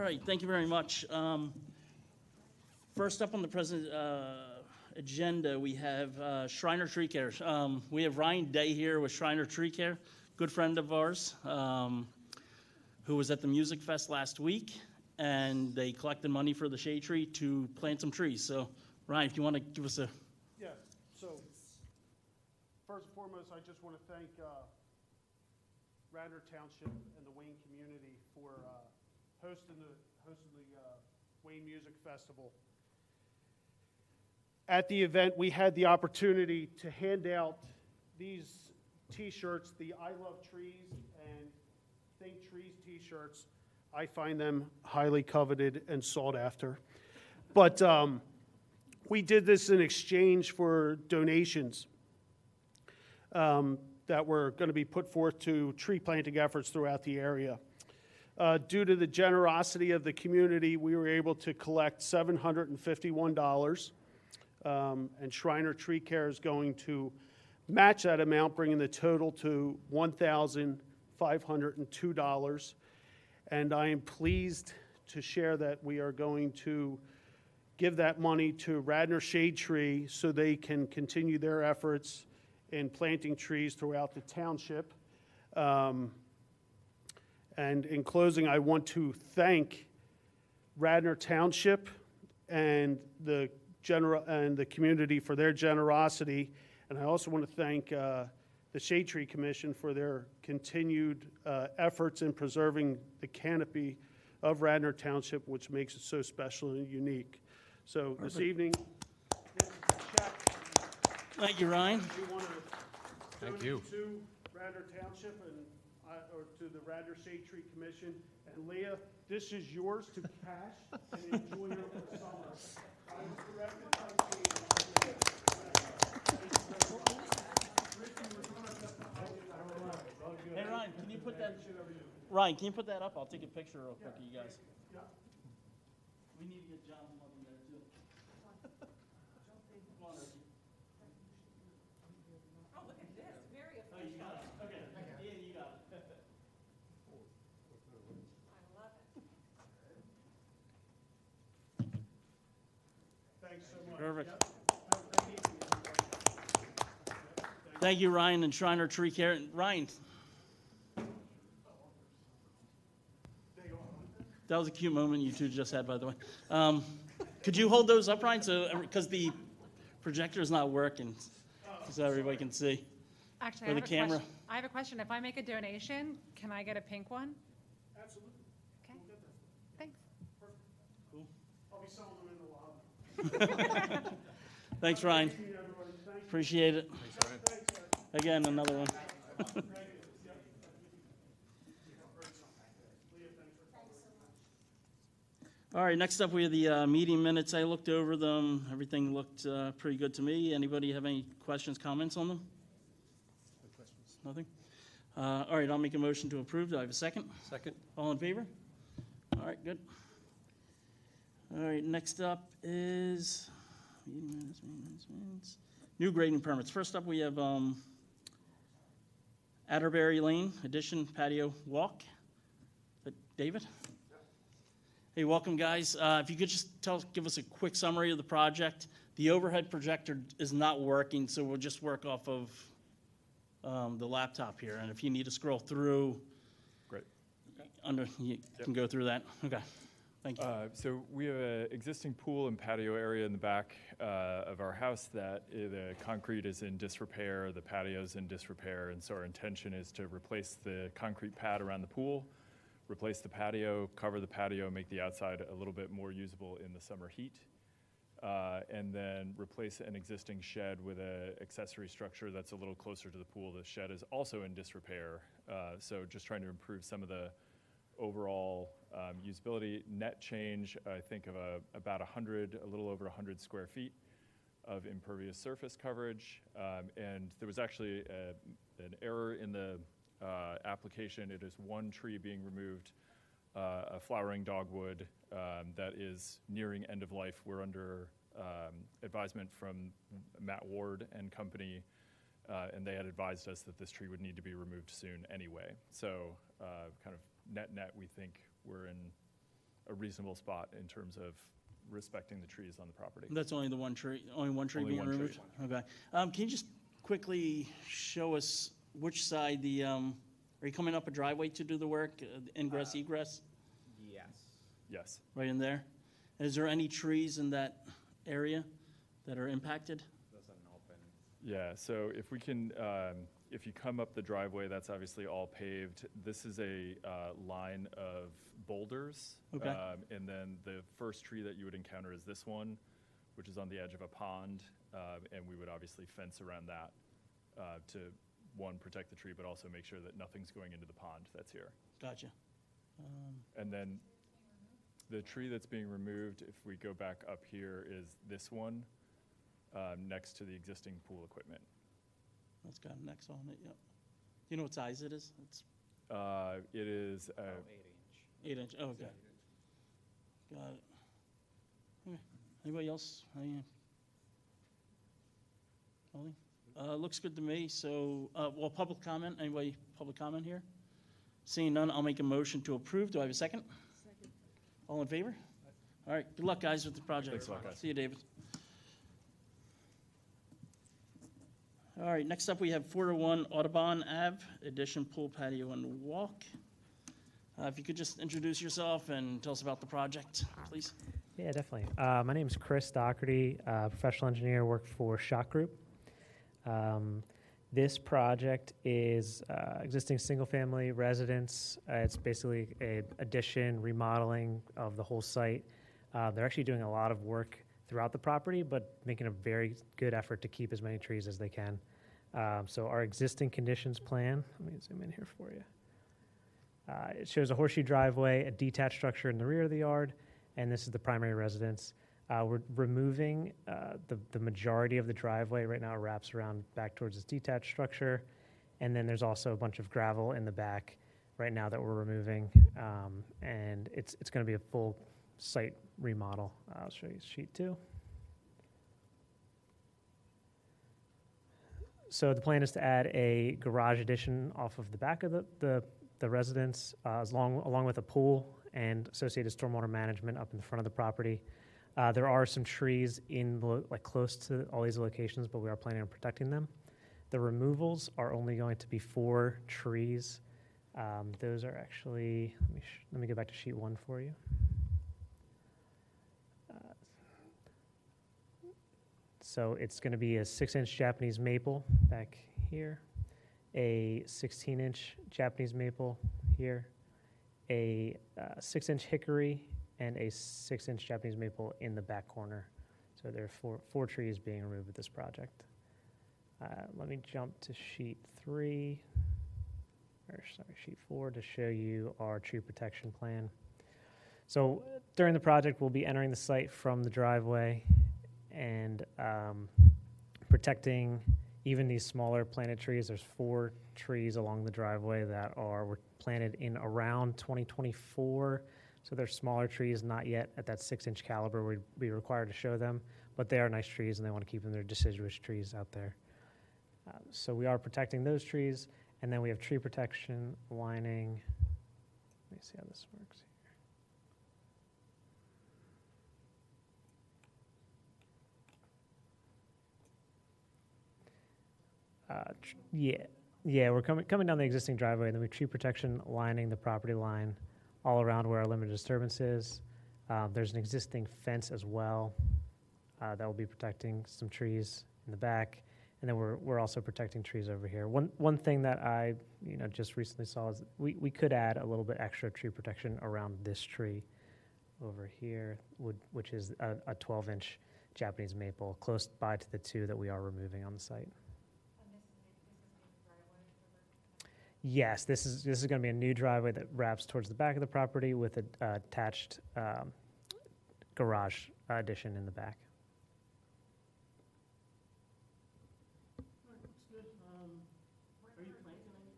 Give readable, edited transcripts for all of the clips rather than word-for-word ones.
right, thank you very much. First up on the present agenda, we have Shriner Tree Care. We have Ryan Day here with Shriner Tree Care, good friend of ours, who was at the Music Fest last week, and they collected money for the shade tree to plant some trees. So, Ryan, if you want to give us a... Yeah, so first and foremost, I just want to thank Radnor Township and the Wayne community for hosting the Wayne Music Festival. At the event, we had the opportunity to hand out these T-shirts, the I Love Trees and Think Trees T-shirts. I find them highly coveted and sought after. But we did this in exchange for donations that were going to be put forth to tree planting efforts throughout the area. Due to the generosity of the community, we were able to collect $751, and Shriner Tree Care is going to match that amount, bringing the total to $1,502. And I am pleased to share that we are going to give that money to Radnor Shade Tree so they can continue their efforts in planting trees throughout the township. And in closing, I want to thank Radnor Township and the community for their generosity. And I also want to thank the Shade Tree Commission for their continued efforts in preserving the canopy of Radnor Township, which makes it so special and unique. So this evening, this is a check. Thank you, Ryan. You want to Thank donate you. to Radnor Township or to the Radnor Shade Tree Commission. And Leah, this is yours to cash and enjoy your summer. I was directed by Kate. Hey, Ryan, can you put that... Ryan, can you put that up? I'll take a picture real quick of you guys. Yeah. We need to get John up in there, too. Come on, Ricky. Oh, look at this, very Oh, you official. got it. Okay. Yeah, you got it. I love it. Thanks so much. Perfect. Yep. Have a great evening, everybody. Thank you, Ryan, and Shriner Tree Care. Ryan. That was a cute moment you two just had, by the way. Could you hold those up, Ryan, because the projector is not working, so everybody can see. Actually, For the camera. I have a question. If I make a donation, can I get a pink one? Absolutely. Okay, We'll get that. thanks. Cool. I'll be selling them in the lobby. Thanks, Ryan. Good evening, everybody. Thank you. Appreciate it. Thanks, sir. Again, another one. All right, next up we have the meeting minutes. I looked over them. Everything looked pretty good to me. Anybody have any questions, comments on them? No questions. Nothing? All right, I'll make a motion to approve. Do I have a second? Second. All in favor? All right, good. All right, next up is meeting minutes. New grading permits. First up, we have Atterbury Lane addition patio walk. David? Hey, welcome, guys. If you could just give us a quick summary of the project. The overhead projector is not working, so we'll just work off of the laptop here. And if you need to scroll through, Great. You can go through that. Okay, thank you. So we have an existing pool and patio area in the back of our house that the concrete is in disrepair, the patio is in disrepair, and so our intention is to replace the concrete pad around the pool, replace the patio, cover the patio, make the outside a little bit more usable in the summer heat, and then replace an existing shed with an accessory structure that's a little closer to the pool. The shed is also in disrepair, so just trying to improve some of the overall usability. Net change, I think, of about a little over 100 square feet of impervious surface coverage, and there was actually an error in the application. It is one tree being removed, a flowering dogwood that is nearing end of life. We're under advisement from Matt Ward and company, and they had advised us that this tree would need to be removed soon anyway. So kind of net, we think we're in a reasonable spot in terms of respecting the trees on the property. That's only the one tree, only one tree Only being one tree. removed? Okay. Can you just quickly show us which side are you coming up a driveway to do the work, ingress, egress, Yes. Yes. right in there? And is there any trees in that area that are impacted? Doesn't open. Yeah, so if we can, if you come up the driveway, that's obviously all paved. This is a line of boulders. Okay. And then the first tree that you would encounter is this one, which is on the edge of a pond. And we would obviously fence around that to, one, protect the tree, but also make sure that nothing's going into the pond that's here. Gotcha. And then the tree that's being removed, if we go back up here, is this one next to the existing pool equipment. That's got an X on it, yep. You know what size it is? It's It is, About 8 inch. 8 inch, oh, okay. Got it. Okay. Anybody else? Nothing? Looks good to me, so, well, public comment, anybody, public comment here? Seeing none, I'll make a motion to approve. Do I have a second? Second. All in favor? All right, good luck, guys, with the project. Thanks a lot, guys. See you, David. All right, next up, we have 401 Audubon Ave, addition pool patio and walk. If you could just introduce yourself and tell us about the project, please. Yeah, definitely. My name is Chris Doherty, professional engineer, work for Shock Group. This project is existing single-family residence. It's basically a addition, remodeling of the whole site. They're actually doing a lot of work throughout the property, but making a very good effort to keep as many trees as they can. So our existing conditions plan, let me zoom in here for you. It shows a horseshoe driveway, a detached structure in the rear of the yard, and this is the primary residence. We're removing the majority of the driveway. Right now it wraps around back towards this detached structure. And then there's also a bunch of gravel in the back right now that we're removing. And it's going to be a full site remodel. I'll show you sheet 2. So the plan is to add a garage addition off of the back of the residence, along with a pool and associated stormwater management up in the front of the property. There are some trees close to all these locations, but we are planning on protecting them. The removals are only going to be 4 trees. Those are actually, let me go back to sheet 1 for you. So it's going to be a 6-inch Japanese maple back here, a 16-inch Japanese maple here, a 6-inch hickory, and a 6-inch Japanese maple in the back corner. So there are 4 trees being removed with this project. Let me jump to sheet 4 to show you our tree protection plan. So during the project, we'll be entering the site from the driveway and protecting even these smaller planted trees. There's 4 trees along the driveway that were planted in around 2024. So they're smaller trees, not yet at that 6-inch caliber we'd be required to show them, but they are nice trees and they want to keep them. They're deciduous trees out there. So we are protecting those trees, and then we have tree protection lining. Let me see how this works here. Yeah, we're coming down the existing driveway, and then we have tree protection lining the property line all around where our limited disturbance is. There's an existing fence as well that will be protecting some trees in the back, and then we're also protecting trees over here. One thing that I just recently saw is we could add a little bit extra tree protection around this tree over here, which is a 12-inch Japanese maple close by to the 2 that we are removing on the site. Yes, this is going to be a new driveway that wraps towards the back of the property with an attached garage addition in the back. Looks good. Are you planting any?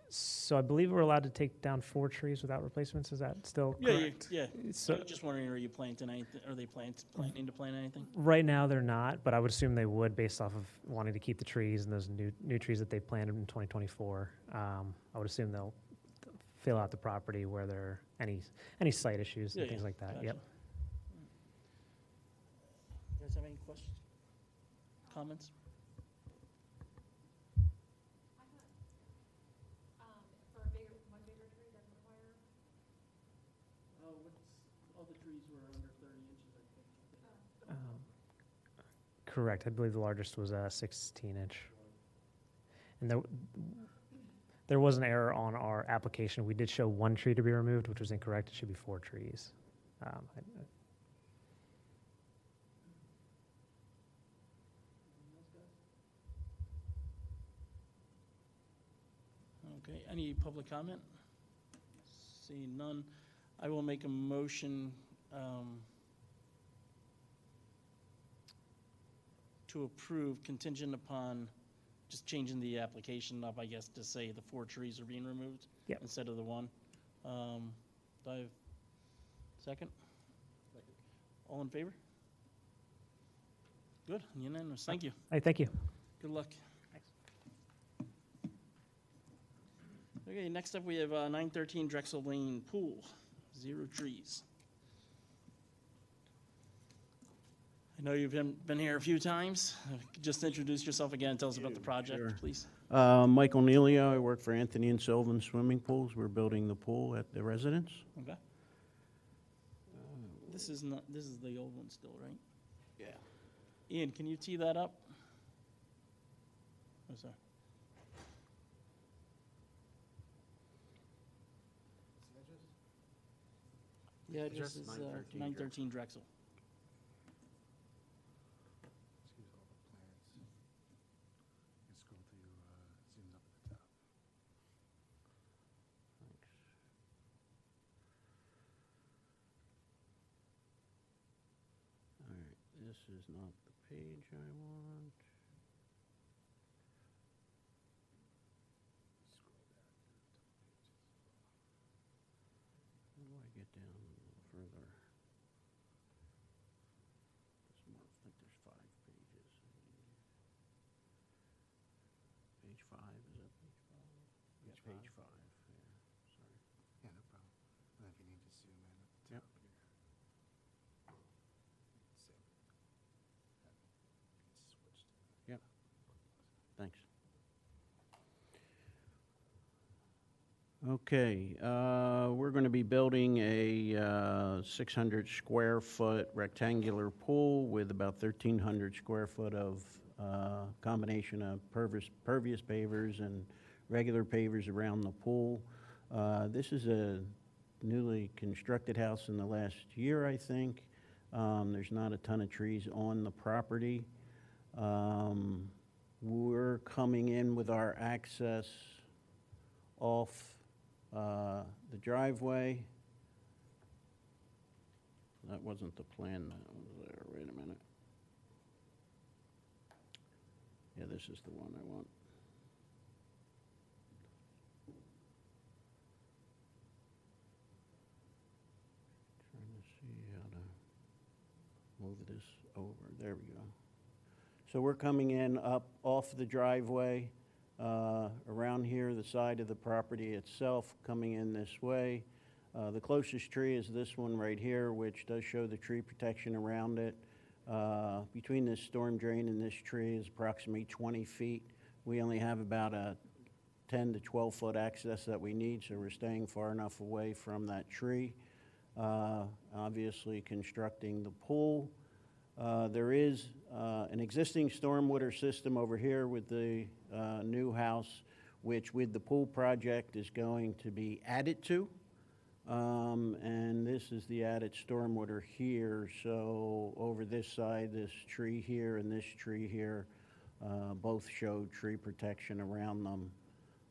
So I believe we're allowed to take down 4 trees without replacements. Is that still correct? Yeah. So I'm just wondering, are you planting anything? Are they planning to plant anything? right now they're not, but I would assume they would based off of wanting to keep the trees and those new trees that they planted in 2024. I would assume they'll fill out the property where they're any site issues Yeah, and things yeah, like that. gotcha. Yep. You guys have any questions, comments? All the trees were under 30 inches, I think. Correct. I believe the largest was a 16-inch. And there was an error on our application. We did show one tree to be removed, which was incorrect. It should be 4 trees. Okay, any public comment? Seeing none, I will make a motion to approve contingent upon just changing the application up, I guess, to say the 4 trees are being removed Yep. instead of the 1. Do I have second? All in favor? Good, unanimous, thank you. Hey, thank you. Good luck. Okay, next up, we have 913 Drexel Lane Pool, 0 trees. I know you've been here a few times. Just introduce yourself again, tell us about the project, Sure. please. Michael Nealio, I work for Anthony and Sylvan Swimming Pools. We're building the pool at the residence. Okay. This is the old one still, right? Yeah. Ian, can you tee that up? Oh, sorry. Yeah, It's just just is 913 913 Drexel. Excuse all the plants. You scroll to, zooms up at the top. All right, this is not the page I want. How do I get down a little further? There's more, I think there's 5 pages. Page 5, is that page 5? Yeah, page 5, yeah, sorry. Yeah, no problem. And if you need to zoom in at the Yep. top here. Save. Switch to that. Yep, thanks. Okay, we're going to be building a 600 square foot rectangular pool with about 1,300 square foot of combination of pervious pavers and regular pavers around the pool. This is a newly constructed house in the last year, I think. There's not a ton of trees on the property. We're coming in with our access off the driveway. That wasn't the plan that was there. Wait a minute. Yeah, this is the one I want. Trying to see how to move this over. There we go. So we're coming in up off the driveway. Around here, the side of the property itself, coming in this way. The closest tree is this one right here, which does show the tree protection around it. Between this storm drain and this tree is approximately 20 feet. We only have about a 10 to 12 foot access that we need, so we're staying far enough away from that tree. Obviously constructing the pool. There is an existing stormwater system over here with the new house, which with the pool project is going to be added to. And this is the added stormwater here. So over this side, this tree here and this tree here, both show tree protection around them,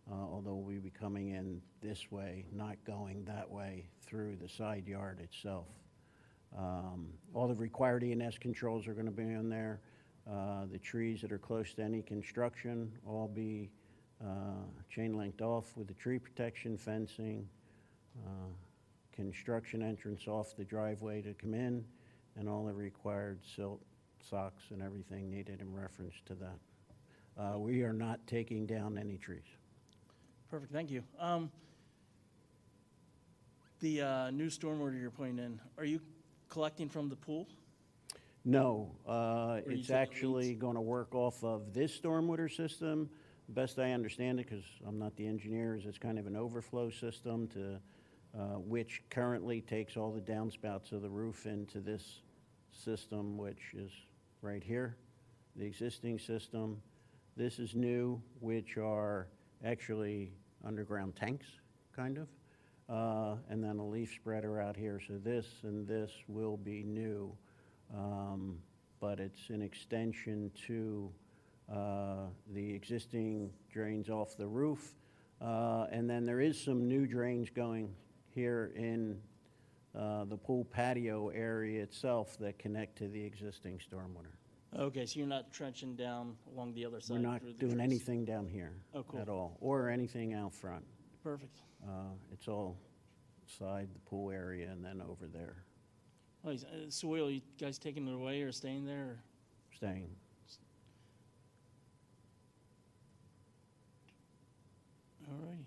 although we'll be coming in this way, not going that way through the side yard itself. All the required E&S controls are going to be in there. The trees that are close to any construction all be chain linked off with the tree protection fencing, construction entrance off the driveway to come in, and all the required silt, socks, and everything needed in reference to that. We are not taking down any trees. Perfect, thank you. The new stormwater you're putting in, are you collecting from the pool? No, you it's said it actually leaks. going to work off of this stormwater system. Best I understand it, because I'm not the engineer, is it's kind of an overflow system to, which currently takes all the downspouts of the roof into this system, which is right here, the existing system. This is new, which are actually underground tanks, kind of. And then a leaf spreader out here. So this and this will be new, but it's an extension to the existing drains off the roof. And then there is some new drains going here in the pool patio area itself that connect to the existing stormwater. Okay, so you're not trenching down along the other side? We're not through the doing trees? anything down here Oh, cool. at all, or anything out front. Perfect. It's all side the pool area and then over there, Oh, soil, you guys taking it away or staying there? Or? staying. All righty.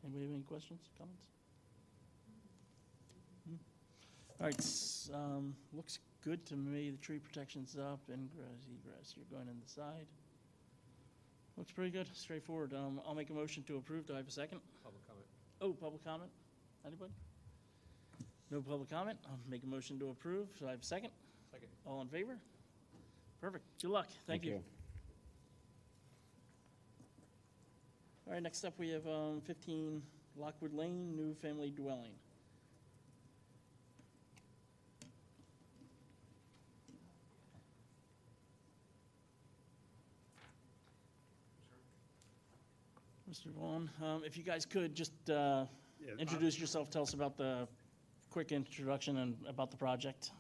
Anybody have any questions, comments? All right, looks good to me. The tree protection's up, ingress, egress, you're going in the side. Looks pretty good, straightforward. I'll make a motion to approve. Do I have a second? Public comment. Oh, public comment? Anybody? No public comment? I'll make a motion to approve. Do I have a second? Second. All in favor? Perfect. Good luck. Thank you. All right, next up, we have 15 Lockwood Lane, new family dwelling. Mr. Vaughn, if you guys could just introduce yourself, tell us about the quick introduction and about the project.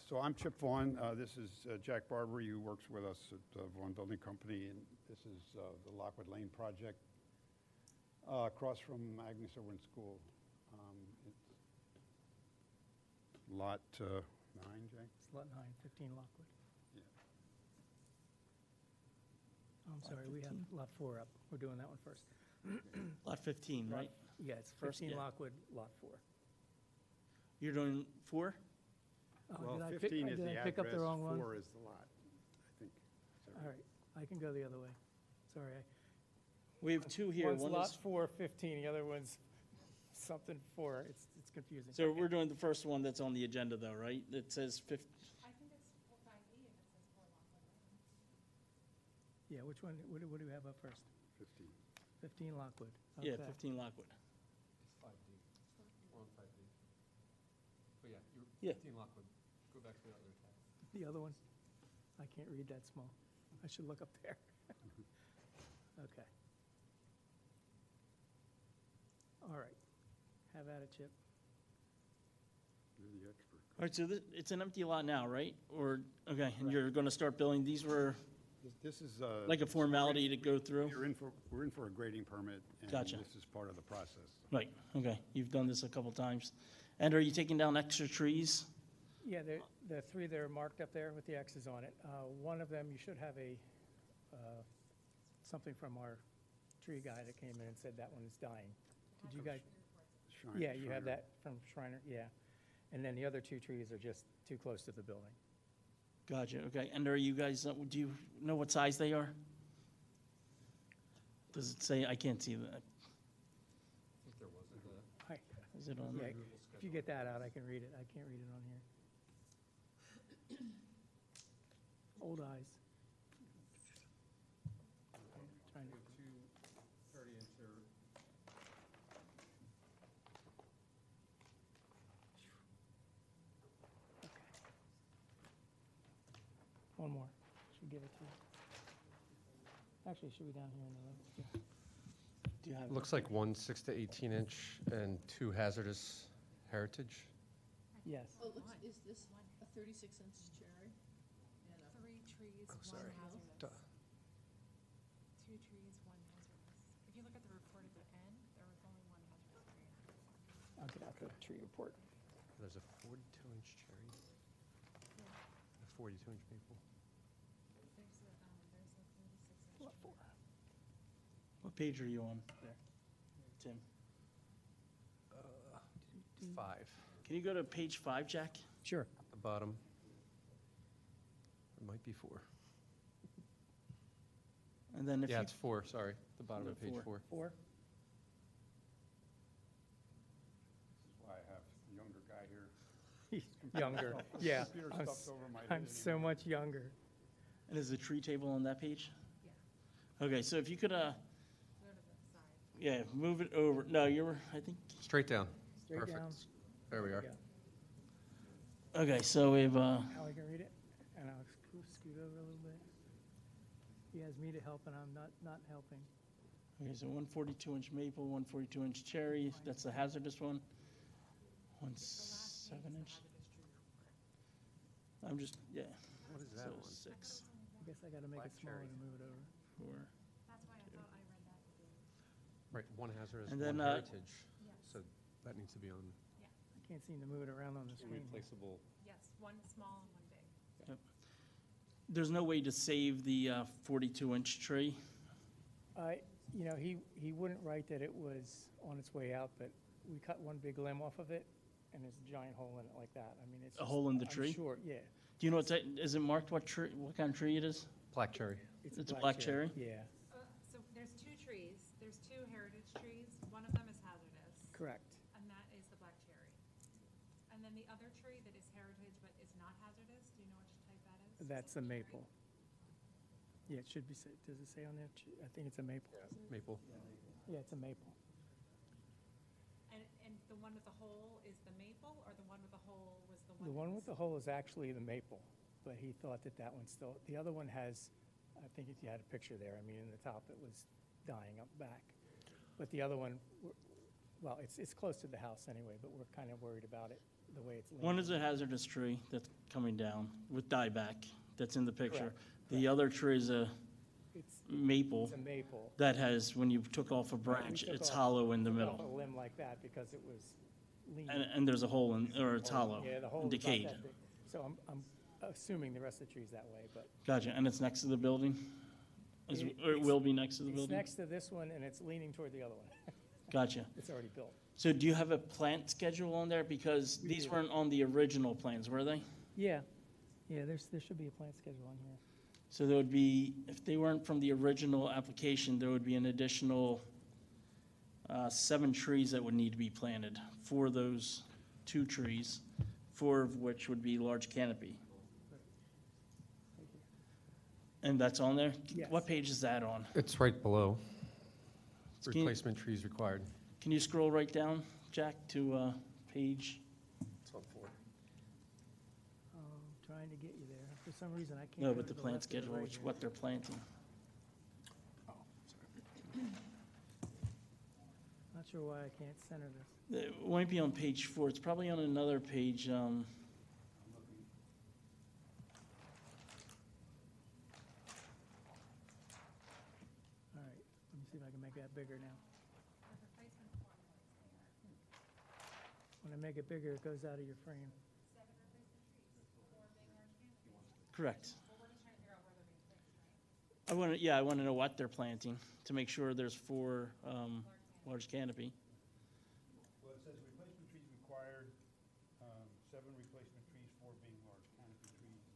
So I'm Chip Vaughn. This is Jack Barber, who works with us at Vaughn Building Company, and this is the Lockwood Lane project across from Agnes Irwin School. It's lot 9, Jay? It's lot 9, 15 Lockwood. Yeah. Oh, I'm sorry, we have lot 4 up. We're doing that one first. Lot 15, Lot- right? Yeah, it's First, 15 yeah. Lockwood, lot 4. You're doing 4? Oh, Well, did I 15 is did the I pick up the address, wrong one? 4 is the lot, I think. Is that All right, I can go the other way. Sorry. We have 2 here. One's One lot is, 4, 15, the other one's something 4. It's confusing. so we're doing the first one that's on the agenda, though, right? It says 50. I think it's 5E and it says 4 Lockwood Lane. Yeah, which one, what do we have up first? 15. 15 Lockwood. Yeah, Okay. 15 Lockwood. It's 5D. We're on 5D. But yeah, Yeah. you're 15 Lockwood. Go back to the other tab. The other one? I can't read that small. I should look up there. Okay. All right. Have at it, Chip. You're the expert. All right, so it's an empty lot now, right? Or, okay, and you're going to start building. These were This is like a formality to go through? we're in for a grading permit, and Gotcha. this is part of the process. Right, okay. You've done this a couple times. And are you taking down extra trees? Yeah, the 3 that are marked up there with the X's on it. One of them, you should have something from our tree guy that came in and said that one is dying. Did you guys? Yeah, you have Shriner. that from Shriner, yeah. And then the other 2 trees are just too close to the building. Gotcha, okay. And are you guys, do you know what size they are? Does it say, I can't see that. I think there was a, Hi. Is it on Yeah, there? if you get that out, I can read it. I can't read it on here. Old eyes. Trying to- 2 30-inch or One more. Should give it to you. Actually, it should be down here in the road. Yeah. Do you have? Looks like 1 6 to 18 inch and 2 hazardous heritage. Yes. Oh, is this a 36-inch cherry? And a 3 trees, Oh, 1 sorry. hazardous. Duh. 2 trees, 1 hazardous. If you look at the report at the end, there was only 1 hazardous tree. I'll get out the tree report. There's a 42-inch cherry, and a 42-inch maple. There's a 36 inch. Lot 4. What page are you on there, Tim? 5, Can you go to page 5, Jack? Sure. at the bottom. It might be 4. And then if Yeah, you, it's 4, sorry, the bottom of page 4. 4? This is why I have a younger guy here. Younger, yeah. Computer I'm stuff's s- over my head I'm so anymore. much younger. and is the tree table on that page? Yeah, Okay, so if you could, go to the side. yeah, move it over. No, I think. Straight down. Straight Perfect. down. There we are. Yeah. Okay, so we've, How I can read it? And I'll scoot over a little bit. He has me to help and I'm not helping. okay, so 142-inch maple, 142-inch cherry, that's the hazardous one. 7-inch. I'm just, yeah. What is that So one? 6, I guess I gotta make it Black smaller cherry. to move it over. 4. That's why I thought I read that too. Right, one hazardous, And one then, heritage. Yes. So that needs to be on I can't seem to move it around on the screen. here. replaceable. Yes, one small and one big. There's no way to save the 42-inch tree? You know, he wouldn't write that it was on its way out, but we cut one big limb off of it, and there's a giant hole in it like that. I mean, it's A just- hole in the I'm tree? sure, yeah. Do you know is it marked what tree, what kind of tree it is? Black cherry. It's a black cherry? Yeah, So there's two trees, there's two heritage trees, one of them is hazardous. correct. And that is the black cherry. And then the other tree that is heritage but is not hazardous, do you know which type that is? That's a maple. Yeah, it should be, does it say on there? I think it's a maple. Maple. Yeah, it's a maple. And the one with the hole is the maple, or the one with the hole was the one? The one with the hole is actually the maple, but he thought that that one still, the other one has, I think if you had a picture there, I mean, in the top, it was dying up back. But the other one, well, it's close to the house anyway, but we're kind of worried about it, the way it's leaning. One is a hazardous tree that's coming down with dieback, that's in the picture. Correct, The other tree is a It's maple it's a maple. that has, when you took off a branch, took it's off- hollow in the Took off middle. A limb like that because it was lean. And there's a hole in, or it's hollow, Yeah, the hole and is about decayed. that big. So I'm assuming the rest of the tree's that way, but Gotcha, and it's next to the building? Or it It's- will be next to the it's building? next to this one and it's leaning toward the other one. Gotcha. It's already built. So do you have a plant schedule on there? Because We these do. weren't on the original plans, were they? Yeah, there should be a plant schedule on here. So there would be, if they weren't from the original application, there would be an additional 7 trees that would need to be planted for those 2 trees, 4 of which would be large canopy. And that's on there? Yes. What page is that on? It's right below. Can you- Replacement trees required. Can you scroll right down, Jack, to page? It's on 4. Trying to get you there. For some reason, I can't. No, go but to the plant left or the schedule, right which, here. what they're planting. Not sure why I can't center this. It won't be on page 4, it's probably on another page. All right, let me see if I can make that bigger now. The replacement formula is there. When I make it bigger, it goes out of your frame. 7 replacement trees, 4 big large canopies. Correct. Well, we're just trying to figure out where they're being placed, right? I want to know what they're planting to make sure there's 4 large canopy. Well, it says replacement trees required, 7 replacement trees, 4 being large canopy trees.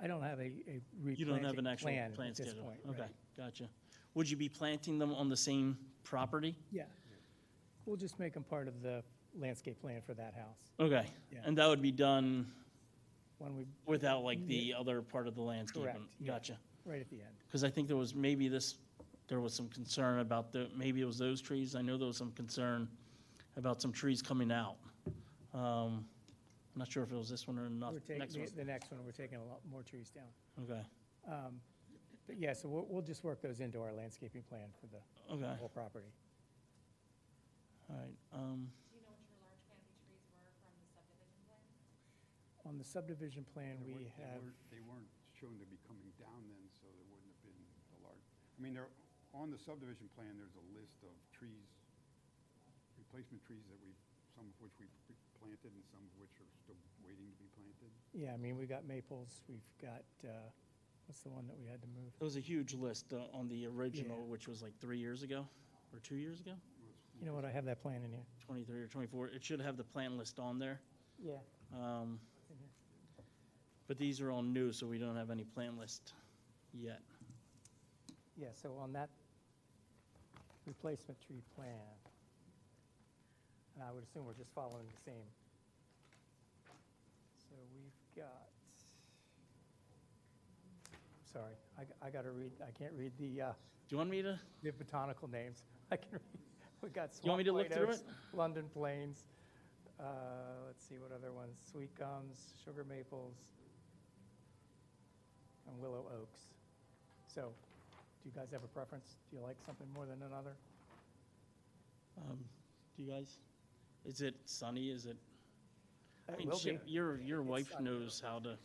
I don't know that we, I don't have a You don't have an replanting actual plan plant at this schedule? point. Okay, right. gotcha. Would you be planting them on the same property? Yeah. We'll just make them part of the landscape plan for that house. Okay, Yeah. and that would be done When we, without like the other part of the landscape? Correct, yeah. Gotcha. right at the end. Because I think there was some concern about maybe it was those trees. I know there was some concern about some trees coming out. I'm not sure if it was this one or not, We're taking, next one. the next one, we're taking a lot more trees down. Okay, But yeah, so we'll just work those into our landscaping plan for the okay, whole property. all right. Do you know what your large canopy trees were from the subdivision plan? On the subdivision plan, we have, they weren't shown to be coming down then, so there wouldn't have been the large. I mean, they're, on the subdivision plan, there's a list of trees, replacement trees that some of which we've planted and some of which are still waiting to be planted. yeah, I mean, we got maples, we've got, what's the one that we had to move? There was a huge list on the original, Yeah. which was like 3 years ago or 2 years ago. It was You know what, I have that plan in here. 23 or 24. It should have the plant list on there. Yeah. Um, But these are all new, so we don't have any plant list yet. Yeah, so on that replacement tree plan, and I would assume we're just following the same. So we've got, sorry, I gotta read, I can't read Do you want me to? the botanical names. I can read, we got You want me swamp to look through white oaks, it? London plains, let's see, what other ones? Sweet gums, sugar maples, and willow oaks. So, do you guys have a preference? Do you like something more than another? Do you guys? Is it sunny? Is it? I It mean, will be. your wife sunny. knows how to.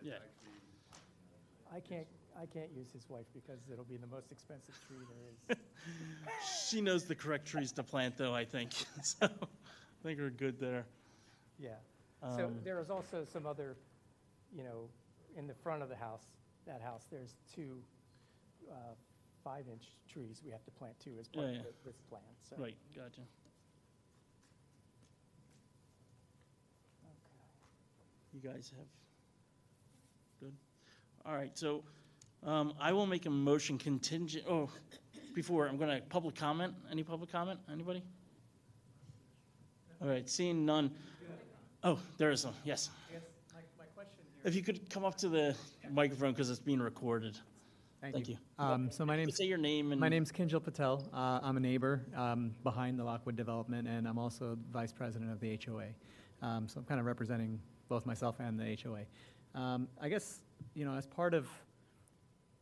Yeah. I can't use his wife because it'll be the most expensive tree there is. She knows the correct trees to plant, though, I think. So I think we're good there. Yeah. So Um, there is also some other, in the front of the house, that house, there's two 5-inch trees we have to plant too as part Yeah, of yeah. this plan, so. Right, gotcha. You guys have, good? All right, so I will make a motion contingent, before, I'm gonna, public comment? Any public comment? Anybody? All right, seeing none. Oh, there is some, yes. My question here. If you could come up to the microphone, because it's being recorded. Thank you. So my name's Say your name and. my name's Kinjal Patel. I'm a neighbor behind the Lockwood development, and I'm also vice president of the HOA. So I'm kind of representing both myself and the HOA. I guess as part of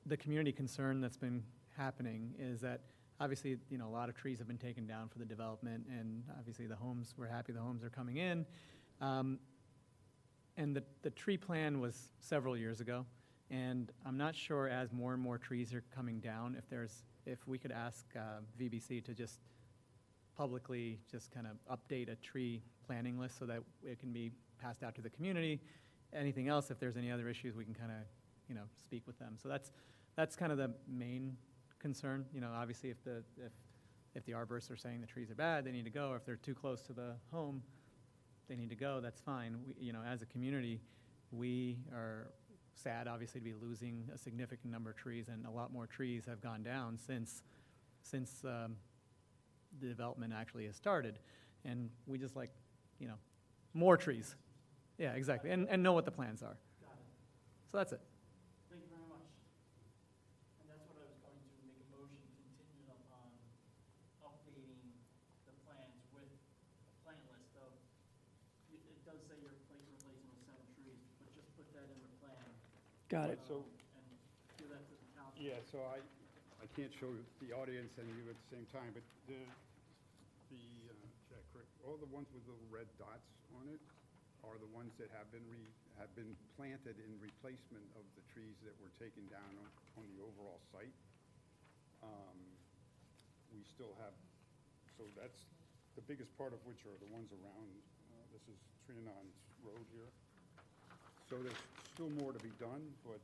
the community concern that's been happening is that obviously a lot of trees have been taken down for the development, and obviously we're happy the homes are coming in. And the tree plan was several years ago, and I'm not sure as more and more trees are coming down, if we could ask VBC to just publicly just kind of update a tree planning list so that it can be passed out to the community. Anything else, if there's any other issues, we can kind of, speak with them. So that's kind of the main concern. Obviously if the arborists are saying the trees are bad, they need to go. If they're too close to the home, they need to go, that's fine. As a community, we are sad, obviously, to be losing a significant number of trees, and a lot more trees have gone down since the development actually has started. And we just like, more trees. Yeah, exactly, and know what the plans are. So that's it. Thank you very much. And that's what I was going to make a motion contingent upon updating the plans with a plan list of, it does say you're replacing with 7 trees, but just put that in the plan. Got it. So, And give that to the council. yeah, so I can't show the audience and you at the same time, but Jack, correct, all the ones with little red dots on it are the ones that have been planted in replacement of the trees that were taken down on the overall site. We still have, so that's the biggest part of which are the ones around, this is Trinon's Road here. So there's still more to be done, but,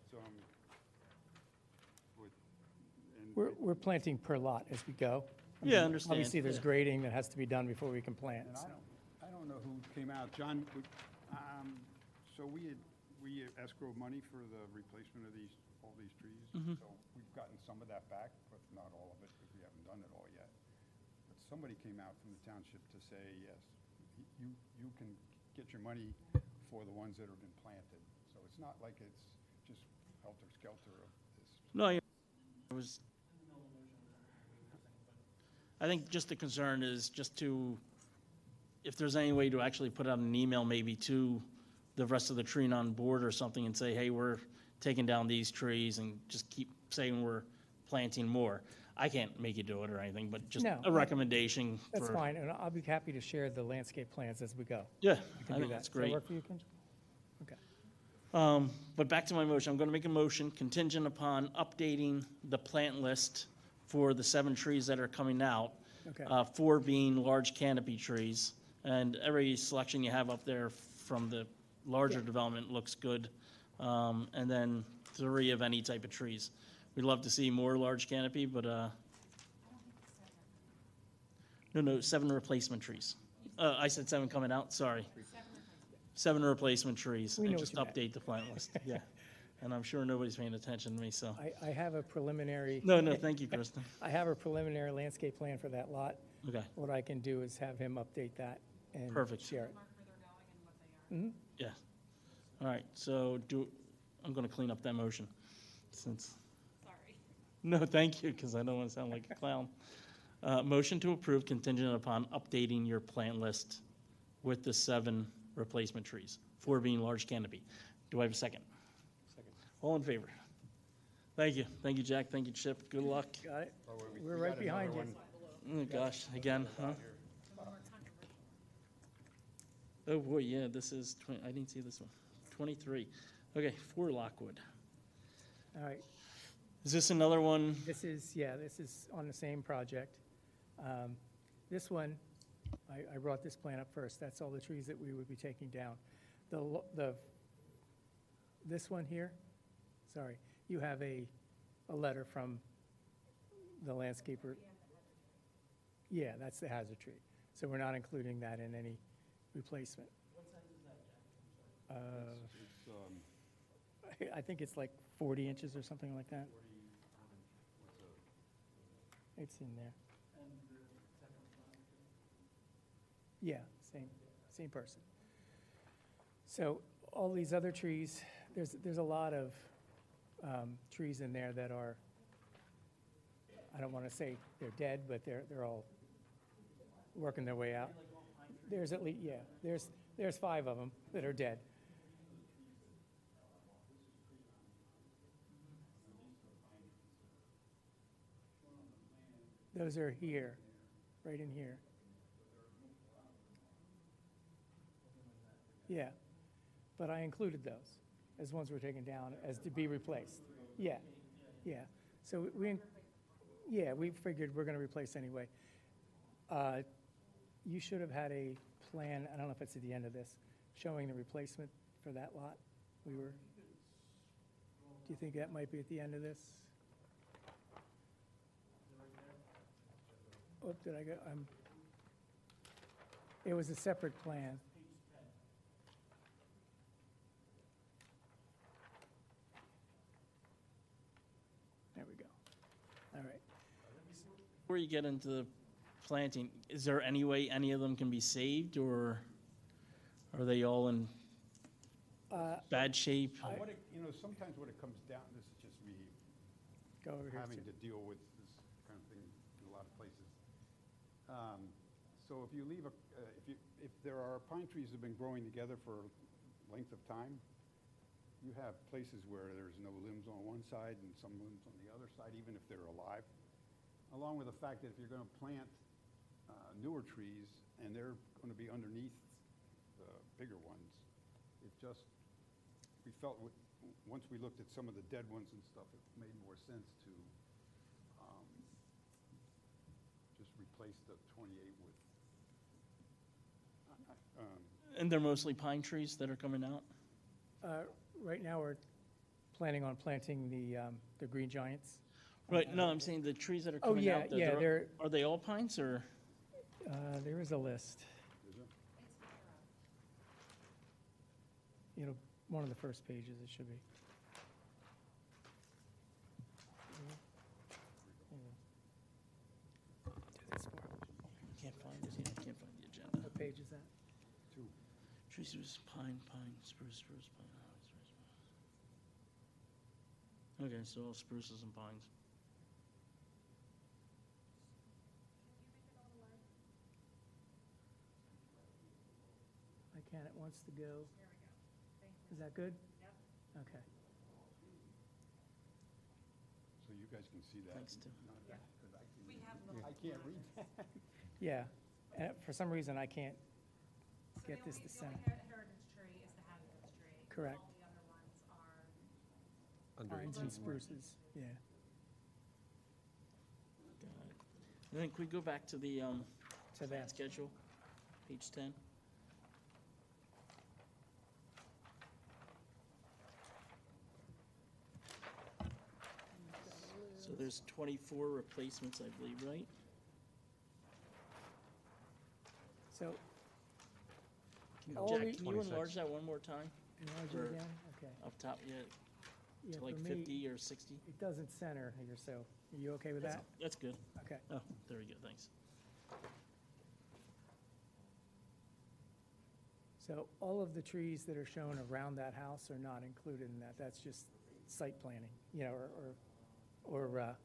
We're planting per lot as we go. Yeah, I understand. Obviously, there's Yeah. grading that has to be done before we can plant. and so. I don't know who came out, John, so we escrow money for the replacement of all these trees. So we've gotten some of that back, but not all of it, because we haven't done it all yet. But somebody came out from the township to say, yes, you can get your money for the ones that have been planted. So it's not like it's just helter-skelter of this. No, I was. I think just the concern is just if there's any way to actually put out an email maybe to the rest of the Trinon board or something and say, hey, we're taking down these trees, and just keep saying we're planting more. I can't make you do it or anything, but just No, a recommendation. That's for- fine, and I'll be happy to share the landscape plans as we go. Yeah, We can I do think that. that's Does great. that work for you, Kinjal? Okay. But back to my motion, I'm going to make a motion contingent upon updating the plant list for the 7 trees that are coming out. Okay. 4 being large canopy trees, and every selection you have up there from the larger development looks good. And then 3 of any type of trees. We'd love to see more large canopy, but No, 7 replacement trees. I said 7 coming out, sorry. 7 replacement trees. We And know just what you meant. update the plant list, yeah. And I'm sure nobody's paying attention to me, so. I have a preliminary. No, thank you, Kristen. I have a preliminary landscape plan for that lot. Okay, What I can do is have him update that and Perfect. share it. Mark where they're going and what they are. Mhm. yeah. All right, so I'm gonna clean up that motion, since, Sorry. no, thank you, because I don't want to sound like a clown. Motion to approve contingent upon updating your plant list with the 7 replacement trees, 4 being large canopy. Do I have a second? Second. All in favor? Thank you, Jack, thank you, Chip, good luck. Got it? Oh, we We're got right another behind you. one. Oh, gosh, again, huh? Oh, boy, yeah, this is, I didn't see this one. 23. Okay, 4 Lockwood. All right. Is this another one? This is on the same project. This one, I brought this plan up first. That's all the trees that we would be taking down. This one here, sorry, you have a letter from the landscaper. Yeah, that's the hazard tree. So we're not including that in any replacement. What size is that, Jack? It's, I think it's like 40 inches or something like that. It's in there. Yeah, same person. So all these other trees, there's a lot of trees in there that are, I don't want to say they're dead, but they're all working their way out. There's at least, yeah, there's 5 of them that are dead. Those are here, right in here. Yeah, but I included those as ones we're taking down as to be replaced. Yeah, yeah. So we figured we're gonna replace anyway. You should have had a plan, I don't know if it's at the end of this, showing the replacement for that lot. Do you think that might be at the end of this? Oh, did I go, it was a separate plan. There we go. All right. Before you get into the planting, is there any way any of them can be saved, or are they all in bad shape? Sometimes what it comes down, this is just me Go over here. having to deal with this kind of thing in a lot of places. So if you leave if there are pine trees that have been growing together for length of time, you have places where there's no limbs on one side and some limbs on the other side, even if they're alive. Along with the fact that if you're going to plant newer trees and they're going to be underneath the bigger ones, we felt once we looked at some of the dead ones and stuff, it made more sense to just replace the 28 with. And they're mostly pine trees that are coming out? Right now, we're planning on planting the green giants. Right, no, I'm saying the trees that are Oh, coming yeah, out, yeah, are they all pines, or? There is a list. One of the first pages, it should be. I can't find it, I can't find the agenda. What page is that? Trees, pine, spruce, pine. Okay, so all spruces and pines. I can, it wants to go. Is that good? Yep. Okay. So you guys can see that. Thanks, Tim. I can't read that. Yeah, and for some reason, I can't So get this to the center. only heritage tree is the hazardous tree. Correct. All the other ones are. Under Pines 18. and spruces, yeah. Got it. And then can we go back to the To that. schedule, page 10? So there's 24 replacements, I believe, right? So, Jack, all can the- you 26. enlarge that one more time? enlarge Or- it again, okay. Up top, yeah, Yeah, to like for me, 50 or 60? it doesn't center here, so, are you okay with that? That's good. Okay. Oh, there we go, thanks. So all of the trees that are shown around that house are not included in that. That's just site planning, you know, or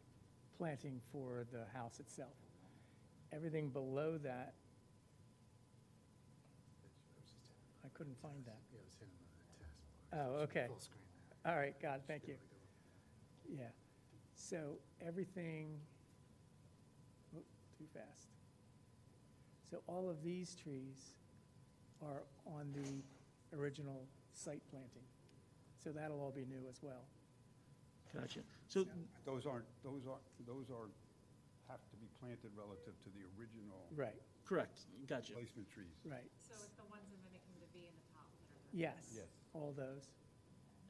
planting for the house itself. Everything below that, I couldn't find that. Yeah, I was hitting the task bar. Oh, okay. Full screen there. All right, God, thank Should you. be able to do it. Yeah. So everything, oop, too fast. So all of these trees are on the original site planting. So that'll all be new as well. Gotcha. So, Those have to be planted relative to the original Right, correct, gotcha. placement trees. right. So it's the ones mimicking the V in the top that are there. Yes. Yes. All those.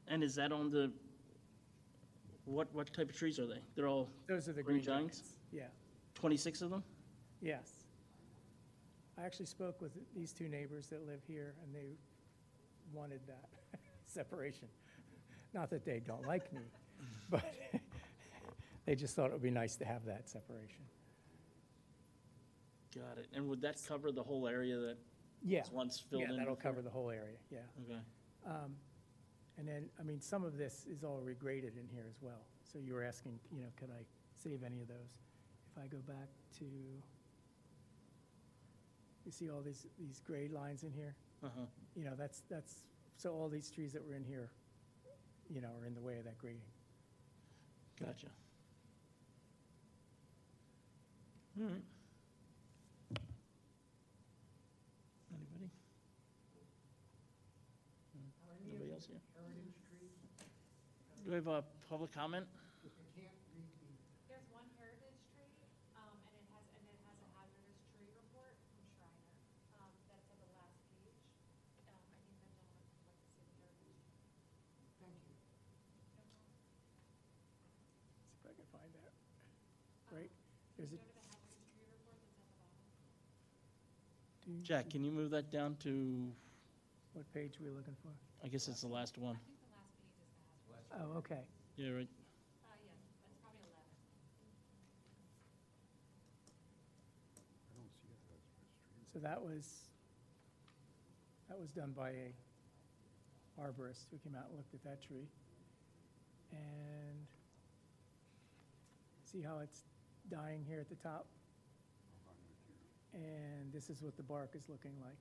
And is that on the, what type of trees are they? They're all Those are the Green green giants? giants. Yeah, 26 of them? yes. I actually spoke with these two neighbors that live here, and they wanted that separation. Not that they don't like me, but they just thought it would be nice to have that separation. Got it. And would that cover the whole area that Yeah, was once filled in? yeah, that'll before? cover the whole area, yeah. Okay. And then, I mean, some of this is all regraded in here as well. So you were asking, you know, could I save any of those? If I go back to, you see all these grade lines in here? Uh-huh. You know, that's, so all these trees that were in here, you know, are in the way of that grading. Gotcha. All right. Anybody? Nobody else here? Do we have a public comment? There's one heritage tree, and it has a hazardous tree report from Shriner. That's at the last page. I think that gentleman would like to see the heritage tree. Thank you. See if I can find that. Right, there's a, Go to the hazardous tree report that's at the bottom. Jack, can you move that down to, what page are we looking for? I guess it's the last one. I think the last page is the hazardous. Oh, okay. Yeah, right. Yeah, that's probably 11. I don't see it as restricted. So that was done by a arborist who came out and looked at that tree. And see how it's dying here at the top? And this is what the bark is looking like.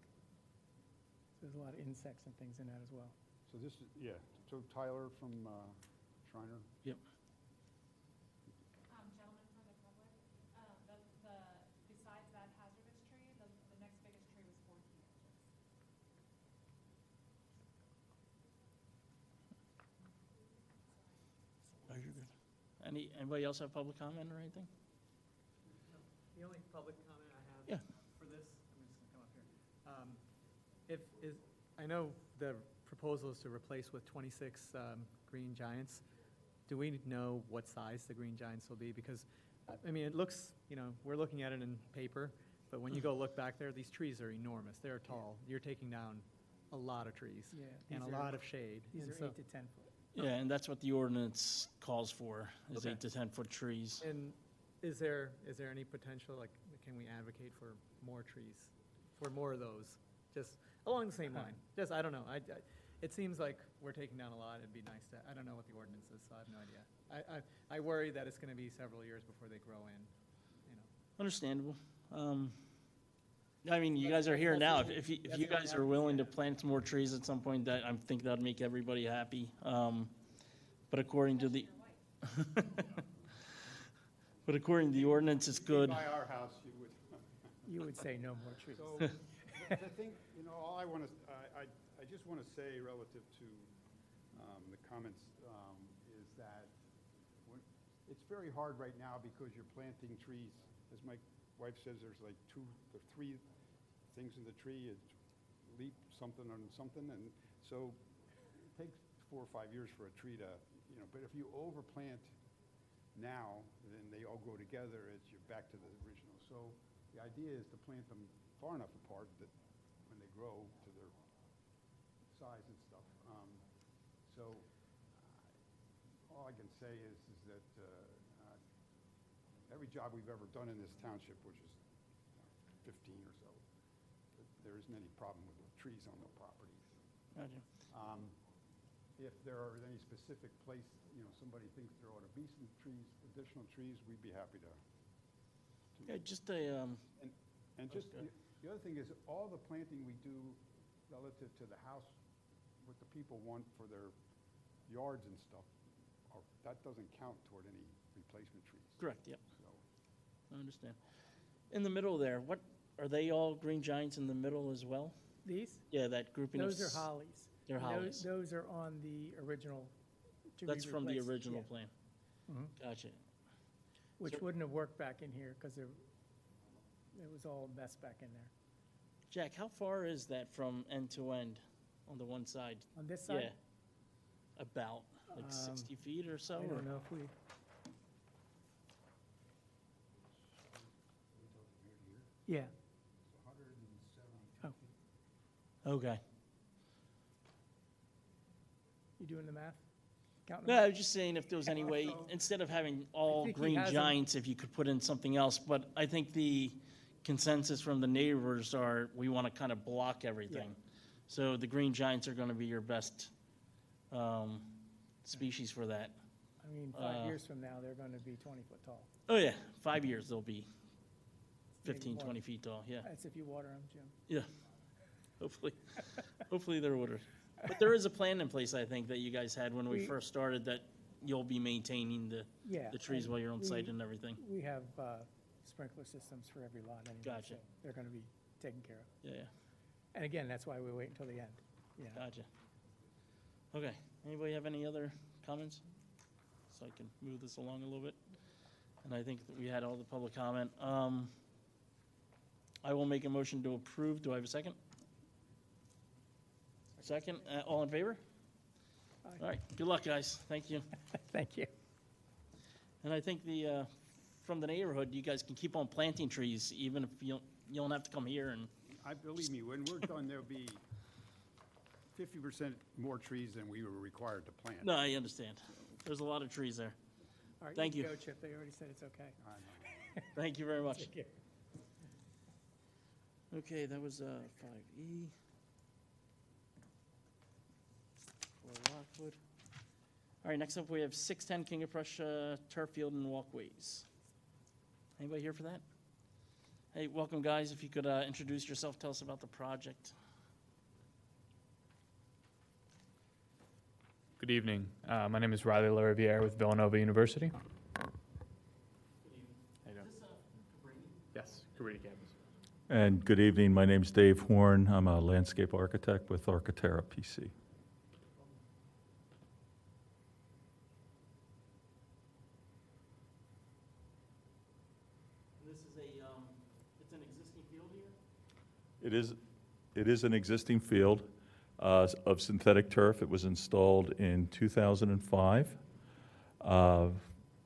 So there's a lot of insects and things in that as well. So this is, yeah, so Tyler from Shriner? Yep. Gentlemen from the public, besides that hazardous tree, the next biggest tree was 14 inches. Oh, you're good. Anybody else have public comment or anything? The only public comment I have Yeah. for this, I'm just gonna come up here. I know the proposal is to replace with 26 green giants. Do we know what size the green giants will be? Because, I mean, it looks, you know, we're looking at it in paper, but when you go look back there, these trees are enormous. They're tall. You're taking down a lot of trees Yeah, and a these are- lot of shade. These And are so- 8 to 10 foot. Yeah, and that's what the ordinance calls for, is Okay. 8 to 10-foot trees. And is there any potential, like, can we advocate for more trees, for more of those? Just along the same line, just, I don't know, it seems like we're taking down a lot, it'd be nice to, I don't know what the ordinance is, so I have no idea. I worry that it's gonna be several years before they grow in, you know. Understandable. I mean, you guys are here now. If you guys are willing to plant some more trees at some point, that, I think that'd make everybody happy. But according to the, but according to the ordinance, it's good. By our house, you would. You would say no more trees. So, the thing, you know, all I want to, I just want to say relative to the comments is that it's very hard right now because you're planting trees. As my wife says, there's like 2 or 3 things in the tree, it's leap something on something, and so it takes 4 or 5 years for a tree to, you know, but if you overplant now, then they all grow together, you're back to the original. So the idea is to plant them far enough apart that when they grow to their size and stuff. So all I can say is that every job we've ever done in this township, which is 15 or so, there isn't any problem with the trees on the property. Gotcha. If there are any specific place, somebody thinks there ought to be some trees, additional trees, we'd be happy to. Yeah, just a, And just, Okay. the other thing is, all the planting we do relative to the house, what the people want for their yards and stuff, that doesn't count toward any replacement trees. correct, yep, So, I understand. In the middle there, what, are they all green giants in the middle as well? These, Yeah, that grouping of. those are hollies. They're And hollies. Those are on the original to be That's from the replaced, original yeah. plan. Mhm. Gotcha. Which So- wouldn't have worked back in here because it was all a mess back in there. Jack, how far is that from end to end on the one side? On this side? Yeah. About, like 60 feet or so? I or- don't know if we, yeah. it's 172 Oh. feet. Okay. You doing the math? Counting No, them? I was just saying if there was any way, instead of having all think he green has 'em. giants, if you could put in something else. But I think the consensus from the neighbors are, we want to kind of block everything. So the green giants are going to be your best species for that. I mean, 5 years from now, they're going to be 20 foot tall. Oh, yeah, 5 years, they'll be 15, more. 20 feet tall, yeah. That's if you water them, Jim. Yeah, hopefully, hopefully they're ordered. But there is a plan in place, I think, that you guys had when we We- first started, that you'll be maintaining Yeah. the trees and while you're on site we- and everything. We have sprinkler systems for every lot anyway. Gotcha. So they're going to be taken care of. Yeah, yeah, And again, that's why we wait until the end. You know. gotcha. Okay, anybody have any other comments? So I can move this along a little bit. And I think that we had all the public comment. I will make a motion to approve. Do I have a second? Second, all in favor? Aye. All right, good luck, guys. Thank you. Thank you. And I think from the neighborhood, you guys can keep on planting trees, even if you don't have to come here and, Believe me, when we're done, there'll be 50% more trees than we were required to plant. no, I understand. There's a lot of trees there. All right, Thank can you. Go, Chip. They already said it's okay. I know. Thank you very much. Take care. Okay, that was 5E. For Rockwood. All right, next up, we have 610 King of Prussia Turf Field and Walkways. Anybody here for that? Hey, welcome, guys. If you could introduce yourself, tell us about the project. Good evening. My name is Riley LaRiviere with Villanova University. How you doing? Yes, Cabrini campus. And good evening, my name's Dave Horn. I'm a landscape architect with Architera PC. This is it's an existing field here? It is an existing field of synthetic turf. It was installed in 2005.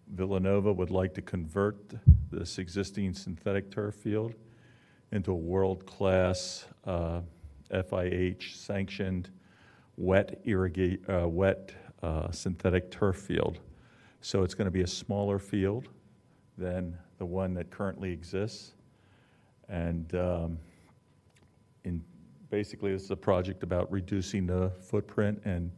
Villanova would like to convert this existing synthetic turf field into a world-class FIH-sanctioned wet synthetic turf field. So it's going to be a smaller field than the one that currently exists. And basically, this is a project about reducing the footprint and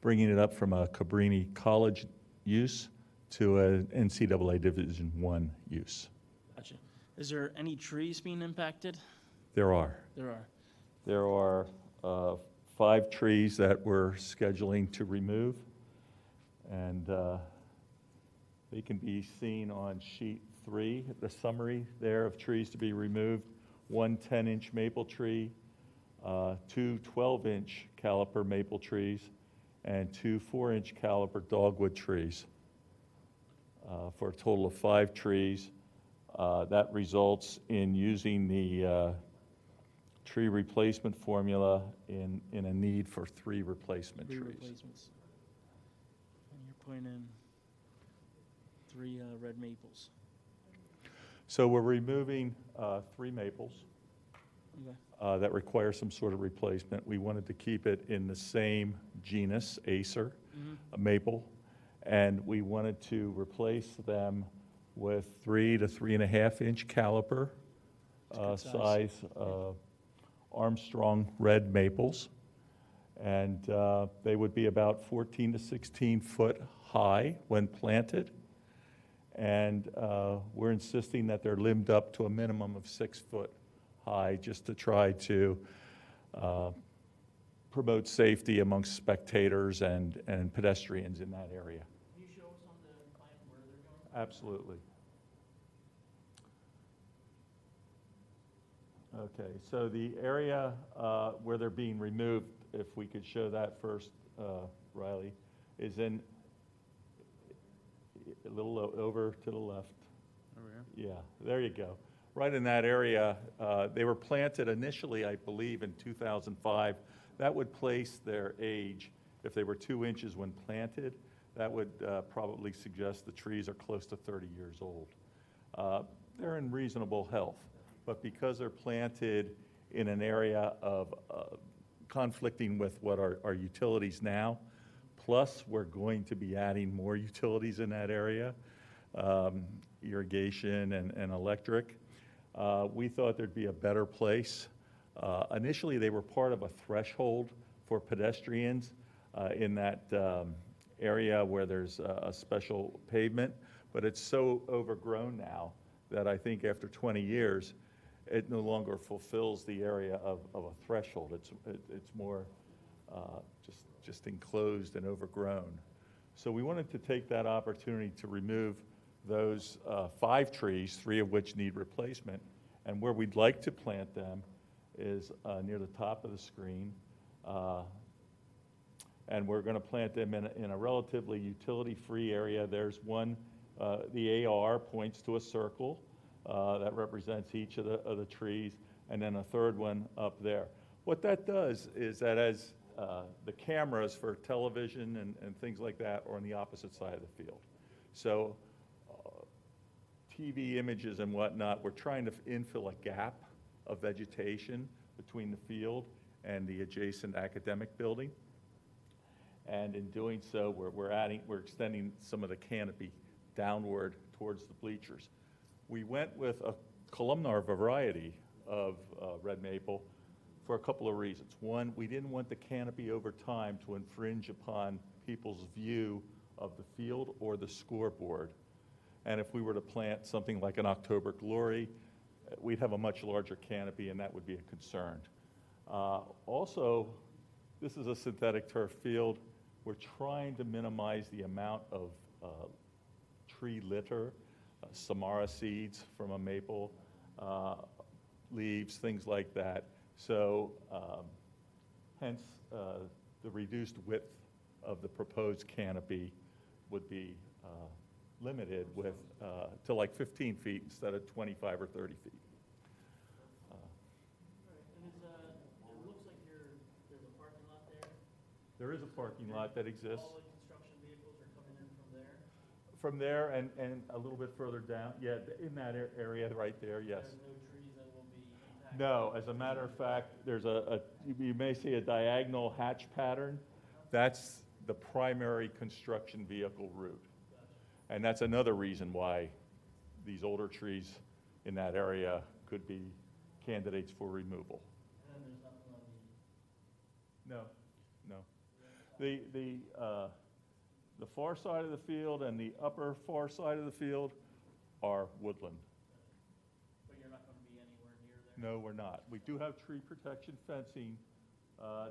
bringing it up from a Cabrini College use to an NCAA Division I use. Gotcha. Is there any trees being impacted? There are. There are. There are 5 trees that we're scheduling to remove, and they can be seen on sheet 3, the summary there of trees to be removed. 1 10-inch maple tree, 2 12-inch caliper maple trees, and 2 4-inch caliper dogwood trees, for a total of 5 trees. That results in using the tree replacement formula in a need for 3 replacement 3 trees. replacements. And you're putting in 3 red maples. So we're removing 3 maples, that require some sort of replacement. We wanted to keep it in the same genus, Acer, a maple, and we wanted to replace them with 3 to 3.5 inch caliper That's a good size. size Armstrong red maples. And they would be about 14 to 16 foot high when planted. And we're insisting that they're limbed up to a minimum of 6 foot high, just to try to promote safety amongst spectators and pedestrians in that area. Can you show us on the plan where they're going? Absolutely. Okay, so the area where they're being removed, if we could show that first, Riley, is in a little over to the left. Over here? Yeah, there you go. Right in that area, they were planted initially, I believe, in 2005. That would place their age, if they were 2 inches when planted, that would probably suggest the trees are close to 30 years old. They're in reasonable health, but because they're planted in an area of conflicting with what are utilities now, plus we're going to be adding more utilities in that area, irrigation and electric. We thought there'd be a better place. Initially, they were part of a threshold for pedestrians in that area where there's a special pavement, but it's so overgrown now that I think after 20 years, it no longer fulfills the area of a threshold. It's more just enclosed and overgrown. So we wanted to take that opportunity to remove those 5 trees, 3 of which need replacement. And where we'd like to plant them is near the top of the screen. And we're going to plant them in a relatively utility-free area. There's one, the AR points to a circle that represents each of the trees, and then a third one up there. What that does is that as the cameras for television and things like that are on the opposite side of the field. So TV images and whatnot, we're trying to infill a gap of vegetation between the field and the adjacent academic building. And in doing so, we're extending some of the canopy downward towards the bleachers. We went with a columnar variety of red maple for a couple of reasons. One, we didn't want the canopy over time to infringe upon people's view of the field or the scoreboard. And if we were to plant something like an October Glory, we'd have a much larger canopy, and that would be a concern. Also, this is a synthetic turf field. We're trying to minimize the amount of tree litter, samara seeds from a maple, leaves, things like that. So hence the reduced width of the proposed canopy would be limited with to like 15 feet instead of 25 or 30 feet. And it looks like there's a parking lot there. There is a parking lot that exists. All the construction vehicles are coming in from there. From there and a little bit further down, yeah, in that area right there, yes. There's no trees that will be impacted. No, as a matter of fact, there's you may see a diagonal hatch pattern. That's the primary construction vehicle route. And that's another reason why these older trees in that area could be candidates for removal. And then there's nothing on No. The far side of the field and the upper far side of the field are woodland. But you're not going to be anywhere near there? No, we're not. We do have tree protection fencing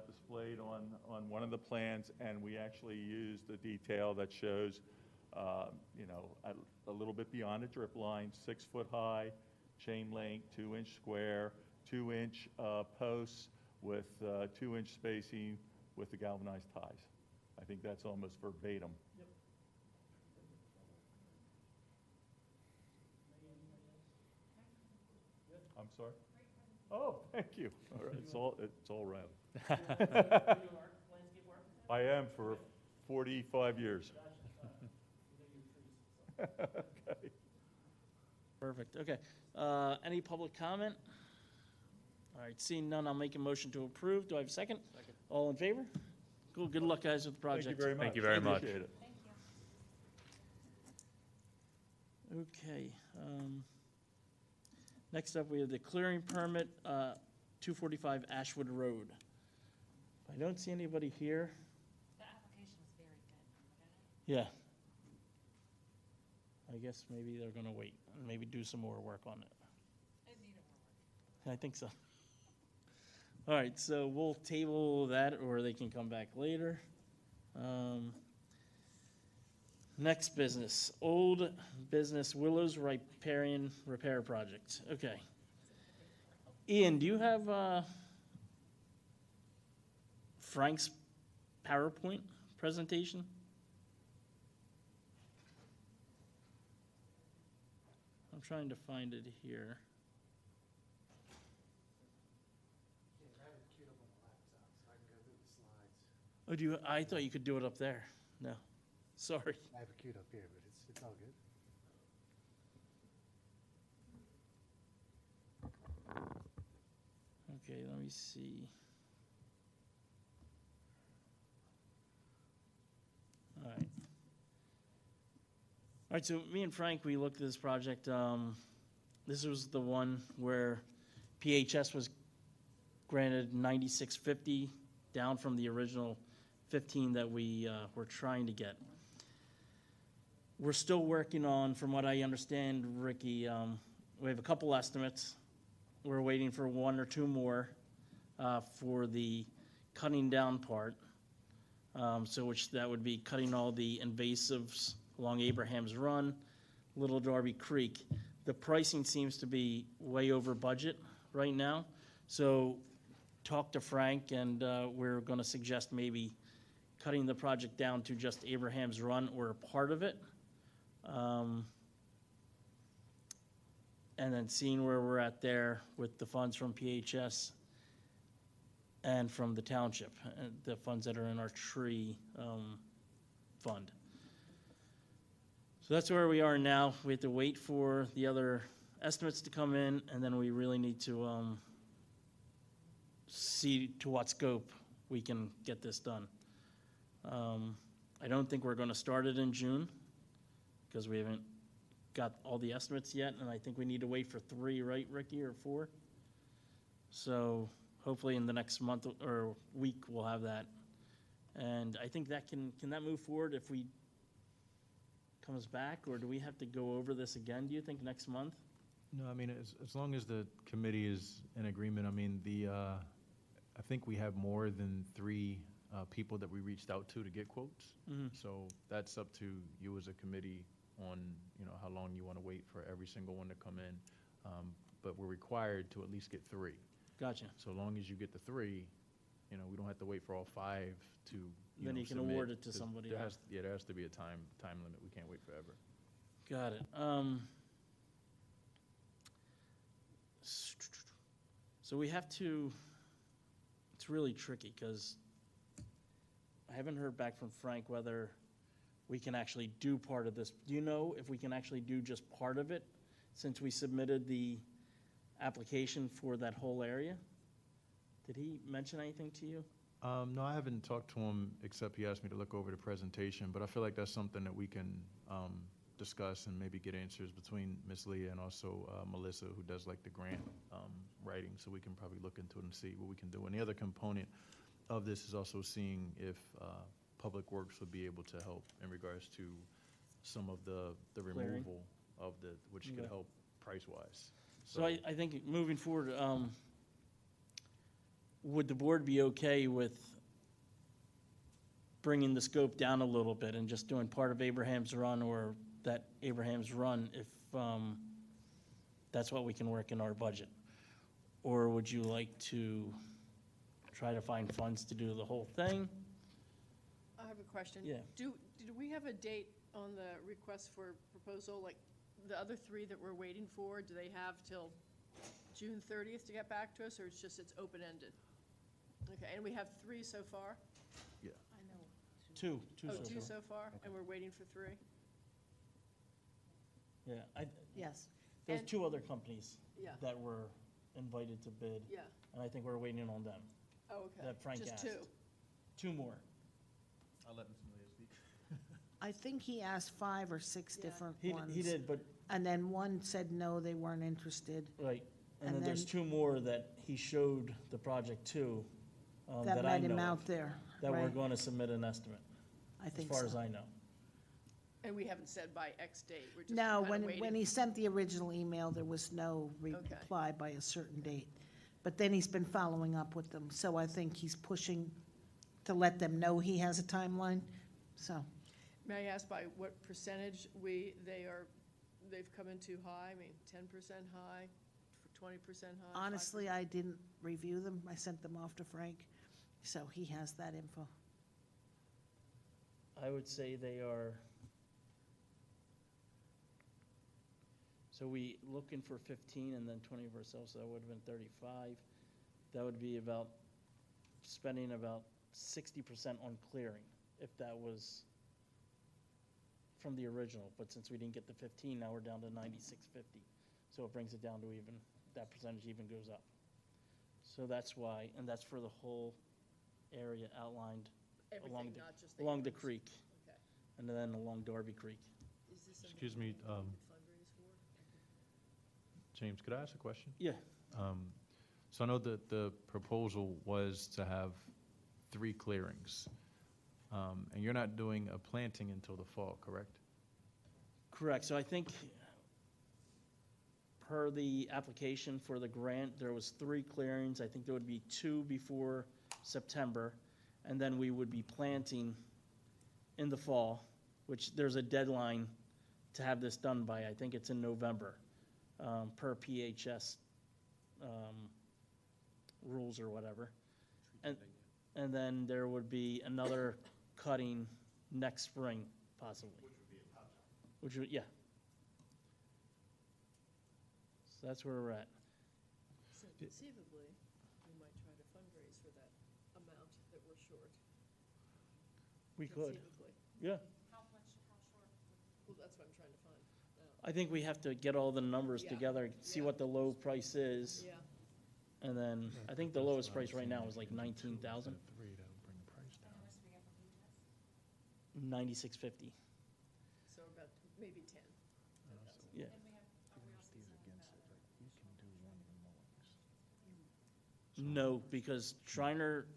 displayed on one of the plans, and we actually used a detail that shows a little bit beyond a drip line, 6 foot high, chain link, 2 inch square, 2 inch posts with 2 inch spacing with the galvanized ties. I think that's almost verbatim. Yep. I'm sorry? Oh, thank you. All right, it's all right. Landscape work? I am for 45 years. Okay. Perfect, okay. Any public comment All right, seeing none, I'll make a motion to approve. Do I have a second? Second. All in favor? Cool, good luck, guys, with the project. Thank you very much. Thank you very much. Appreciate it. Okay. Next up, we have the clearing permit, 245 Ashwood Road. I don't see anybody here. The application is very good. Yeah. I guess maybe they're gonna wait and maybe do some more work on it. It needed more work. I think so. All right, so we'll table that, or they can come back later. Next business, old business Willows Riparian Repair Project. Okay. Ian, do you have Frank's PowerPoint presentation? I'm trying to find it here. Oh, do you, I thought you could do it up there. No, sorry. I have it queued up here, but it's all good. Okay, let me see. All right. All right, so me and Frank, we looked at this project. This was the one where PHS was granted 9650, down from the original 15 that we were trying to get. We're still working on, from what I understand, Ricky, we have a couple estimates. We're waiting for one or two more for the cutting down part. So which that would be cutting all the invasives along Abraham's Run, Little Darby Creek. The pricing seems to be way over budget right now. So talk to Frank, and we're going to suggest maybe cutting the project down to just Abraham's Run or a part of it. And then seeing where we're at there with the funds from PHS and from the township, the funds that are in our tree fund. So that's where we are now. We have to wait for the other estimates to come in, and then we really need to see to what scope we can get this done. I don't think we're going to start it in June because we haven't got all the estimates yet, and I think we need to wait for 3, right, Ricky, or 4? So hopefully in the next month or week we'll have that. And I think that can that move forward if we comes back, or do we have to go over this again, do you think, next month? No, I mean, as long as the committee is in agreement, I mean, I think we have more than 3 people that we reached out to get quotes. Mm-hmm. So that's up to you as a committee on, how long you want to wait for every single one to come in. But we're required to at least get 3. Gotcha. So long as you get the 3, we don't have to wait for all 5 to, Then you can submit, award it to 'cause somebody there else. there has to be a time limit. We can't wait forever. Got it. So we have to, it's really tricky because I haven't heard back from Frank whether we can actually do part of this. Do you know if we can actually do just part of it since we submitted the application for that whole area? Did he mention anything to you? No, I haven't talked to him, except he asked me to look over the presentation, but I feel like that's something that we can discuss and maybe get answers between Ms. Leah and also Melissa, who does like the grant writing, so we can probably look into it and see what we can do. And the other component of this is also seeing if Public Works would be able to help in regards to some of the Clearing. removal of which could Okay. help price-wise. So I think moving forward, would the board be okay with bringing the scope down a little bit and just doing part of Abraham's Run or that Abraham's Run if that's what we can work in our budget? Or would you like to try to find funds to do the whole thing? I have a question. Yeah. Do we have a date on the request for proposal, like the other 3 that we're waiting for? Do they have till June 30th to get back to us, or it's open-ended? Okay, and we have 3 so far? Yeah. I know. 2 Oh, so 2 far. so far, and we're waiting for 3? Yeah, Yes. there's And- 2 other companies Yeah. that were invited to bid. Yeah. And I think we're waiting on them. Oh, okay. That Frank Just asked. two. Two more. I'll let Ms. Malia speak. I think he asked 5 or 6 Yeah. different He, ones. he did, but, And then one said no, they weren't interested. right. And And then there's then- two more that he showed the project to, That that I met him know out of, there, that we're right? going to submit an estimate, I as think far as so. I know. And we haven't said by X date, we're just No, kinda when waiting. he sent the original email, there was no reply by a certain date. But then he's been following up with them, so I think he's pushing to let them know he has a timeline, so. May I ask by what percentage they've come in too high? I mean, 10% high, 20% high? Honestly, I didn't review them. I sent them off to Frank, so he has that info. I would say they are, so we looking for 15 and then 20 of ourselves, so that would have been 35. That would be about, spending about 60% on clearing, if that was from the original. But since we didn't get the 15, now we're down to 96.50. So it brings it down to even, that percentage even goes up. So that's why, and that's for the whole area outlined along Everything, the, not just the along the areas. creek, Okay. and then along Darby Creek. Is this something Excuse me, we could fundraise for? James, could I ask a question? Yeah. So I know that the proposal was to have 3 clearings, and you're not doing a planting until the fall, correct? Correct, so I think per the application for the grant, there was 3 clearings. I think there would be 2 before September, and then we would be planting in the fall, which there's a deadline to have this done by. I think it's in November, per PHS rules or whatever. And then there would be another cutting next spring, possibly. Which would be in Township. Which would, yeah. So that's where we're at. So conceivably, we might try to fundraise for that amount that we're short. We could, Conceivably. yeah. How short? Well, that's what I'm trying to find out. I think we have to get all the numbers Yeah. together, see Yeah. what the low price is. Yeah. And then, I think the lowest price right now is like 19,000, 96.50. So about maybe 10. Yeah. No, because Shriner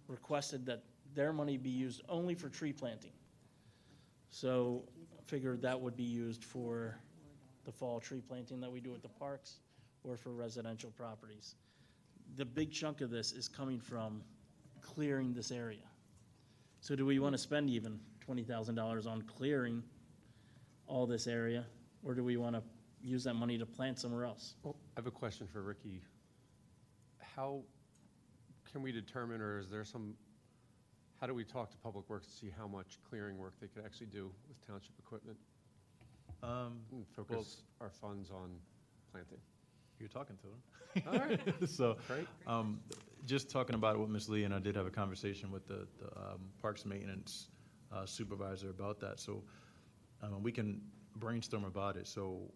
requested that their money be used only for tree planting. So figured that would be used for the fall tree planting that we do at the parks or for residential properties. The big chunk of this is coming from clearing this area. So do we want to spend even $20,000 on clearing all this area? Or do we want to use that money to plant somewhere else? Well, I have a question for Ricky. How can we determine, or is there some, how do we talk to Public Works to see how much clearing work they could actually do with township equipment? And focus our funds on planting. You're talking to them. All right. So, Great. just talking about it with Ms. Lee, and I did have a conversation with the Parks Maintenance supervisor about that, so we can brainstorm about it. So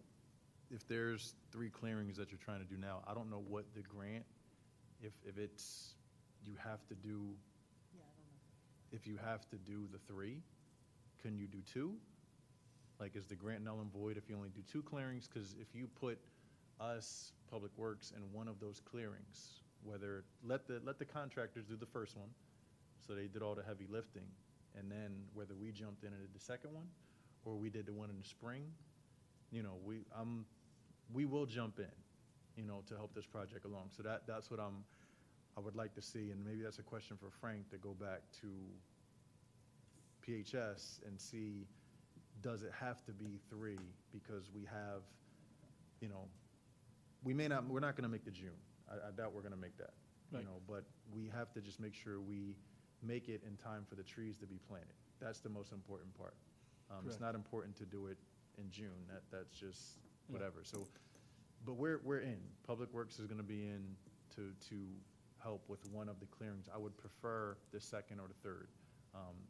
if there's 3 clearings that you're trying to do now, I don't know what the grant, if it's, you have to do, if you have to do the 3, can you do 2? Like, is the grant null and void if you only do 2 clearings? Because if you put us, Public Works, in one of those clearings, whether, let the contractors do the first one, so they did all the heavy lifting, and then whether we jumped in and did the second one, or we did the one in the spring, you know, we will jump in, you know, to help this project along. So that's what I would like to see, and maybe that's a question for Frank to go back to PHS and see, does it have to be 3? Because we have, you know, we're not gonna make the June. I doubt we're gonna make that, you Right. know, but we have to just make sure we make it in time for the trees to be planted. That's the most important part. It's Correct. not important to do it in June, that's just Yeah. whatever. So, but we're in. Public Works is gonna be in to help with one of the clearings. I would prefer the second or the third,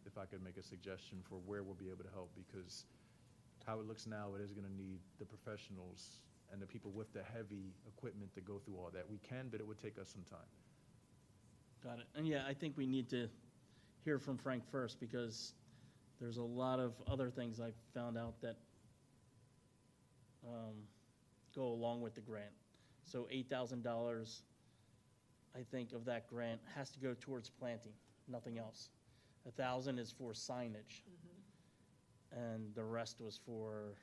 if I could make a suggestion for where we'll be able to help, because how it looks now, it is gonna need the professionals and the people with the heavy equipment to go through all that. We can, but it would take us some time. Got it. And yeah, I think we need to hear from Frank first, because there's a lot of other things I found out that go along with the grant. So $8,000, I think, of that grant has to go towards planting, nothing else. 1,000 is for signage, and the rest was for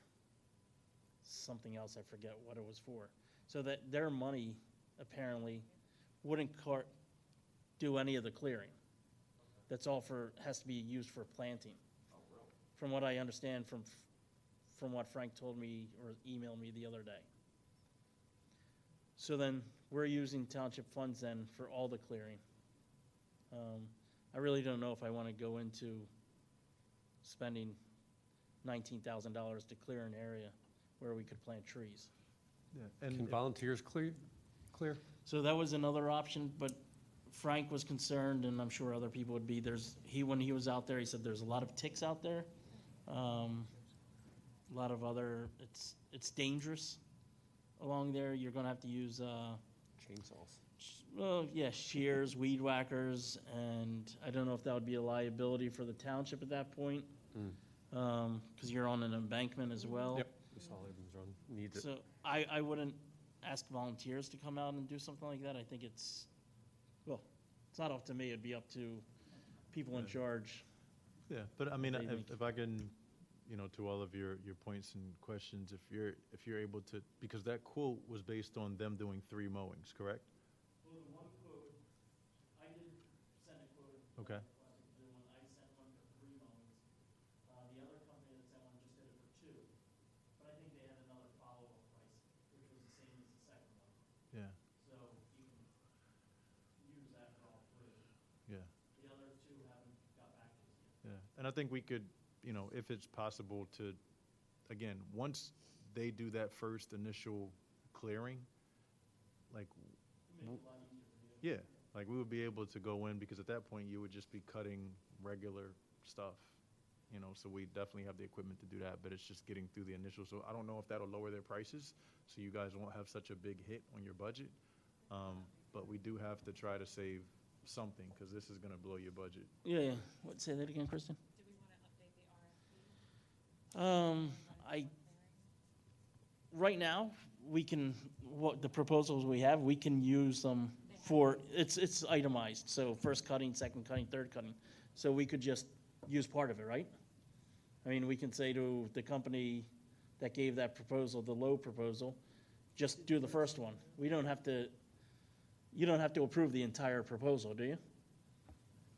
something else. I forget what it was for. So that their money apparently wouldn't do any of the clearing. That's all has to be used for planting. From what I understand from what Frank told me or emailed me the other day. So then we're using township funds then for all the clearing. I really don't know if I want to go into spending $19,000 to clear an area where we could plant trees. Yeah, Can volunteers clear? So that was another option, but Frank was concerned, and I'm sure other people would be. When he was out there, he said there's a lot of ticks out there. A lot of other, it's dangerous along there. You're gonna have to use, Chainsaws. well, yeah, shears, weed whackers, and I don't know if that would be a liability for the township at that point, because you're on an embankment as well. Yep, we saw Abrams Run, needs it. So I wouldn't ask volunteers to come out and do something like that. I think it's not up to me. It'd be up to people in charge. Yeah, but I mean, They think. if I can, to all of your points and questions, if you're able to, because that quote was based on them doing 3 mowings, correct? Well, the one quote, I did send a quote. Okay. I sent one for 3 mowings. The other company that sent one just did it for 2. But I think they had another follow-up price, which was the same as the second one. Yeah, So you can use that for all 3. yeah, The other 2 haven't got back to us yet. yeah. And I think we could, if it's possible to, again, once they do that first initial clearing, like, Make it a lot easier for you. yeah, like we would be able to go in, because at that point you would just be cutting regular stuff, so we definitely have the equipment to do that, but it's just getting through the initial. So I don't know if that'll lower their prices, so you guys won't have such a big hit on your budget. But we do have to try to save something, because this is gonna blow your budget. Yeah. Say that again, Kristen? Do we want to update the RFP? Right now, we can, the proposals we have, we can use them for, it's itemized, so first cutting, second cutting, third cutting. So we could just use part of it, right? I mean, we can say to the company that gave that proposal, the low proposal, just do the first one. You don't have to approve the entire proposal, do you?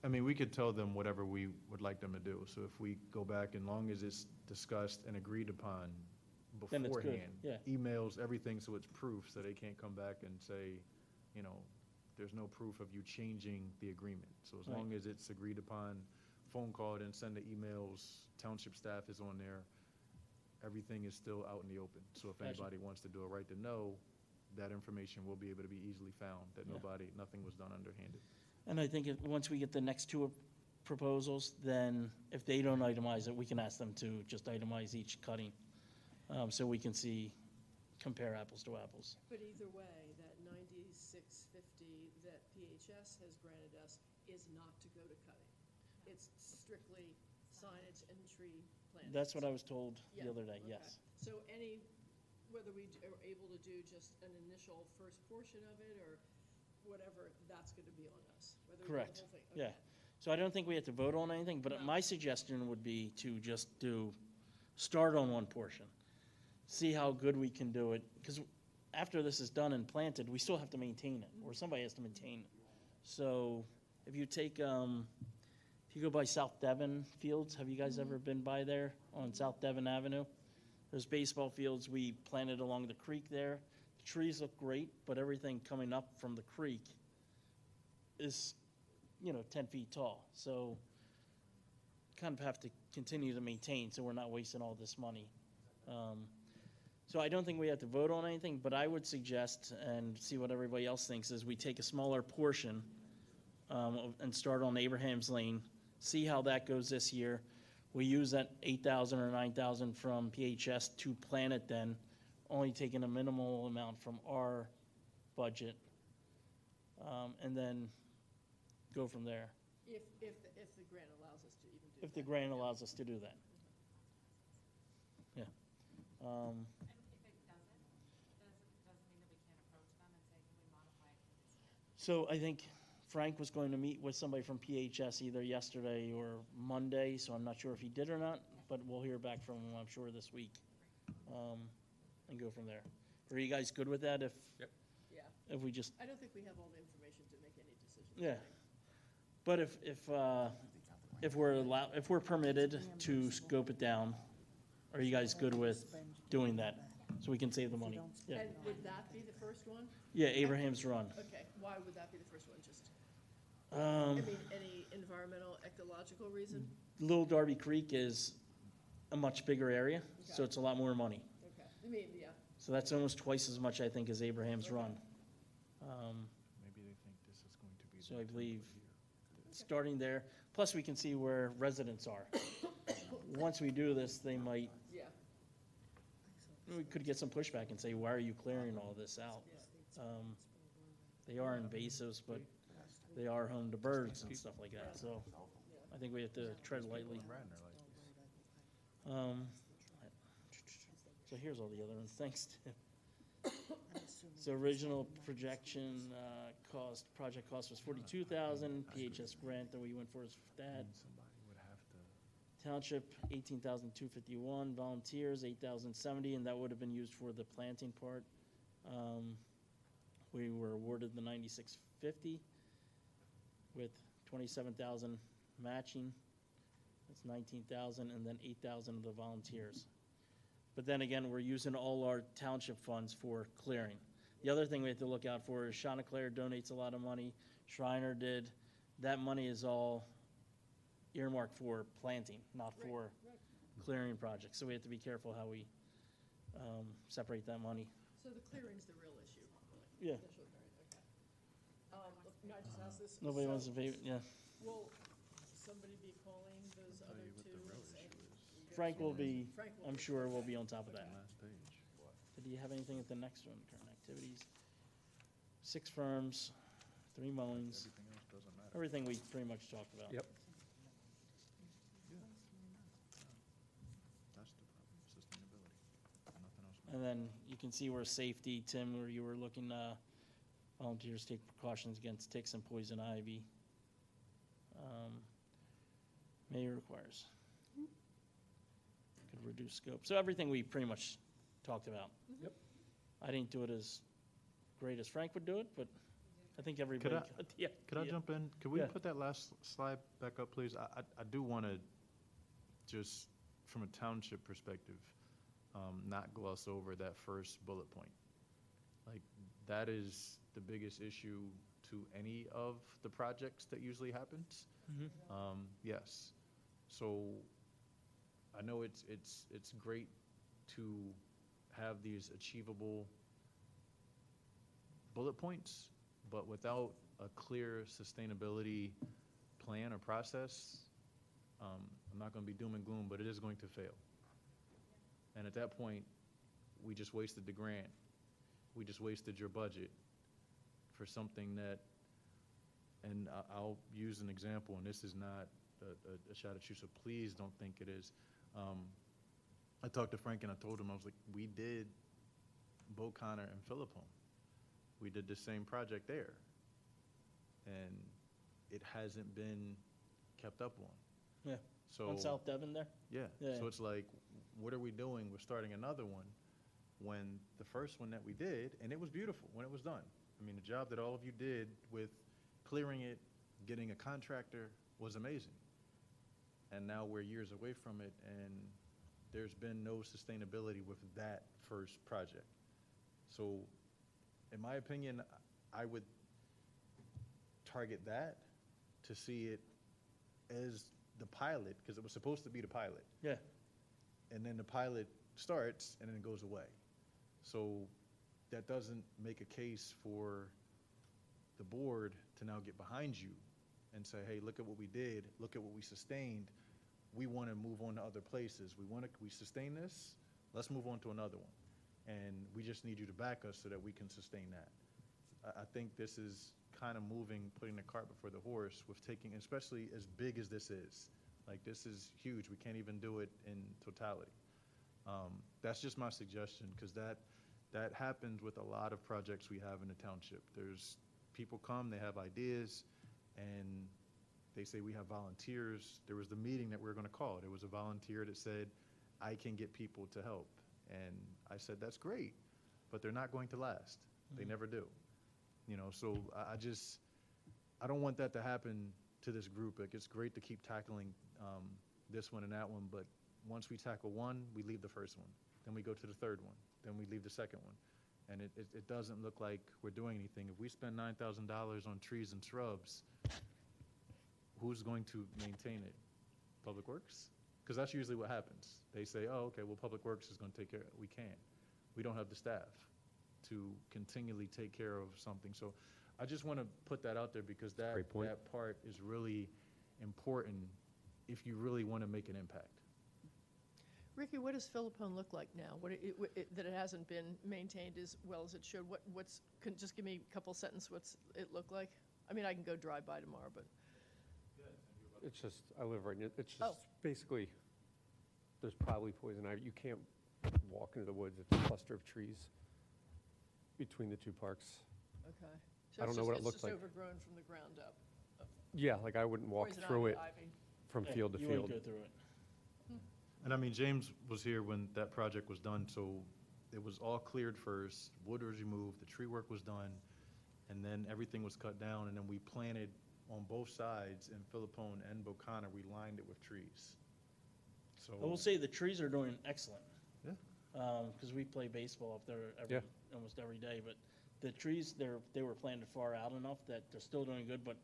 I mean, we could tell them whatever we would like them to do. So if we go back, and long as it's discussed and agreed upon Then it's good, beforehand, yeah. emails, everything, so it's proof, so they can't come back and say, there's no proof of you changing the agreement. So as Right. long as it's agreed upon, phone call, and send the emails, township staff is on there, everything is still out in the open. So if Gotcha. anybody wants to do a right to know, that information will be able to be easily found, that Yeah. nothing was done underhanded. And I think once we get the next 2 proposals, then if they don't itemize it, we can ask them to just itemize each cutting, so we can compare apples to apples. But either way, that 9650 that PHS has granted us is not to go to cutting. It's strictly signage and tree planting. That's what I was told the Yeah, other day, okay. yes. So whether we are able to do just an initial first portion of it or whatever, that's going to be on us. Whether we do the Correct, whole thing. yeah. Okay. So I don't think we have to vote on anything, but No. my suggestion would be to just start on one portion. See how good we can do it, because after this is done and planted, we still have to maintain it, or somebody has to maintain it. So if you take, if you go by South Devon Fields, have you guys ever been by there on South Devon Avenue? There's baseball fields we planted along the creek there. The trees look great, but everything coming up from the creek is, 10 feet tall. So kind of have to continue to maintain, so we're not wasting all this money. So I don't think we have to vote on anything, but I would suggest, and see what everybody else thinks, is we take a smaller portion and start on Abraham's Lane, see how that goes this year. We use that 8,000 or 9,000 from PHS to plan it then. only taking a minimal amount from our budget, and then go from there, If the grant allows us to even do that. if the grant allows us to do that. Yeah. And if it doesn't mean that we can't approach them and say, can we modify it? So I think Frank was going to meet with somebody from PHS either yesterday or Monday, so I'm not sure if he did or not, but we'll hear back from him, I'm sure, this week, and go from there. Are you guys good with that if? Yep. Yeah. If we just, I don't think we have all the information to make any decisions. yeah. But if we're permitted to scope it down, are you guys good with doing that? So we can save the money? Yeah. And would that be the first one? Yeah, Abraham's Run. Okay, why would that be the first one? Just, I Um, mean, any environmental, ecological reason? Little Darby Creek is a much bigger area, so it's a lot more money. Okay, I mean, yeah. So that's almost twice as much, I think, as Abraham's Run. Maybe they think this is going to be. So I believe starting there, plus we can see where residents are. Once we do this, they might, Yeah. we could get some pushback and say, why are you clearing all this out? They are invasives, but they are home to birds and stuff like that, so I think we have to tread lightly. So here's all the other ones, thanks, Tim. So original projection, project cost was 42,000, PHS grant that we went for is that. Somebody would have to. Township, 18,251, volunteers, 8,070, and that would have been used for the planting part. We were awarded the 9650 with 27,000 matching. That's 19,000, and then 8,000 of the volunteers. But then again, we're using all our township funds for clearing. The other thing we have to look out for is Chanticleer donates a lot of money, Shriner did. That money is all earmarked for planting, not for clearing projects. So we have to be careful how we separate that money. So the clearing's the real issue? Yeah. Initial clearing, okay. Can I just ask this? Nobody So, wants to pay, yeah. Will somebody be calling those other two and saying? Frank will be, Frank will I'm be- sure will be on top of that. Last page. Did you have anything at the next one, current activities? 6 firms, 3 mowings, Everything else doesn't matter. everything we pretty much talked about. Yep. That's the problem, sustainability. Nothing else. And then you can see where safety, Tim, where you were looking, volunteers take precautions against ticks and poison ivy. May requires. Could reduce scope. So everything we pretty much talked about. Yep. I didn't do it as great as Frank would do it, but I think everybody I- got the Could I idea. jump in? Could we Yeah. put that last slide back up, please? I do want to, just from a township perspective, not gloss over that first bullet point. Like, that is the biggest issue to any of the projects that usually happens. Yes. So I know it's great to have these achievable bullet points, but without a clear sustainability plan or process, I'm not going to be doom and gloom, but it is going to fail. And at that point, we just wasted the grant. We just wasted your budget for something that, and I'll use an example, and this is not a shot at you, so please don't think it is. I talked to Frank and I told him, I was like, we did Bo Connor and Phillip Home. We did the same project there. And it hasn't been kept up on. Yeah. So. On South Devon there? Yeah, Yeah. so it's like, what are we doing? We're starting another one when the first one that we did, and it was beautiful when it was done. I mean, the job that all of you did with clearing it, getting a contractor was amazing. And now we're years away from it, and there's been no sustainability with that first project. So, in my opinion, I would target that to see it as the pilot, because it was supposed to be the pilot. Yeah. And then the pilot starts and then it goes away. So that doesn't make a case for the board to now get behind you and say, hey, look at what we did, look at what we sustained. We want to move on to other places. We sustain this, let's move on to another one. and we just need you to back us so that we can sustain that. I think this is kind of moving, putting the cart before the horse with taking, especially as big as this is. Like, this is huge. We can't even do it in totality. That's just my suggestion, because that happens with a lot of projects we have in the township. There's people come, they have ideas, and they say we have volunteers. There was the meeting that we were going to call. There was a volunteer that said, I can get people to help. And I said, that's great, but they're not going to last. They never do. You know, so I don't want that to happen to this group. Like, it's great to keep tackling this one and that one, but once we tackle one, we leave the first one. Then we go to the third one. Then we leave the second one. And it doesn't look like we're doing anything. If we spend $9,000 on trees and shrubs, who's going to maintain it? Public Works? Because that's usually what happens. They say, oh, okay, well, Public Works is going to take care of it. We can't. We don't have the staff to continually take care of something. So I just want to put that out there, because that part is really important if you really want to make an impact. Ricky, what does Philippone look like now? That it hasn't been maintained as well as it should? Just give me a couple sentences, what's it look like? I mean, I can go drive by tomorrow, but. It's just, I live right near, it's just basically, there's probably poison ivy. You can't walk into the woods. It's a cluster of trees between the two parks. Okay. I don't know what it looks like. It's just overgrown from the ground up. Yeah, like I wouldn't walk through it from field to You field. wouldn't go through it. And I mean, James was here when that project was done, so it was all cleared first, wood was removed, the tree work was done, and then everything was cut down, and then we planted on both sides in Philippone and Bocana, we lined it with trees. So I will say the trees are doing excellent. Yeah. Because we play baseball up there almost every day, but the trees, they were planted far out enough that they're still doing good, but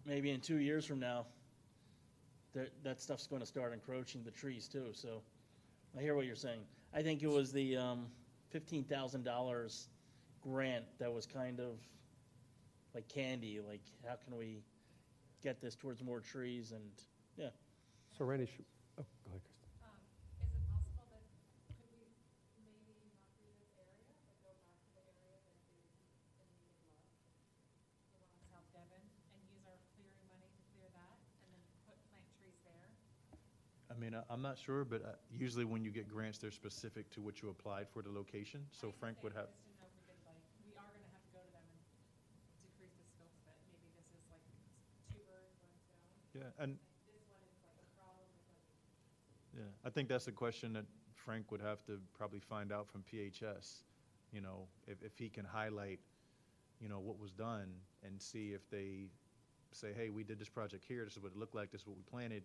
maybe in 2 years from now, that stuff's going to start encroaching the trees too. So I hear what you're saying. I think it was the $15,000 grant that was kind of like candy. Like, how can we get this towards more trees? And yeah. So Randy, go ahead, Kristen. Is it possible that, could we maybe not do this area, but go back to the area that is in need of love? The one on South Devon, and use our clearing money to clear that, and then plant trees there? I mean, I'm not sure, but usually when you get grants, they're specific to what you applied for the location. So Frank would have. I just didn't know if we could, like, we are gonna have to go to them and decrease the scope of it. Maybe this is like two birds, one stone. Yeah, and This one is like a problem because yeah, I think that's a question that Frank would have to probably find out from PHS. You know, if he can highlight, you know, what was done and see if they say, hey, we did this project here, this is what it looked like, this is what we planted,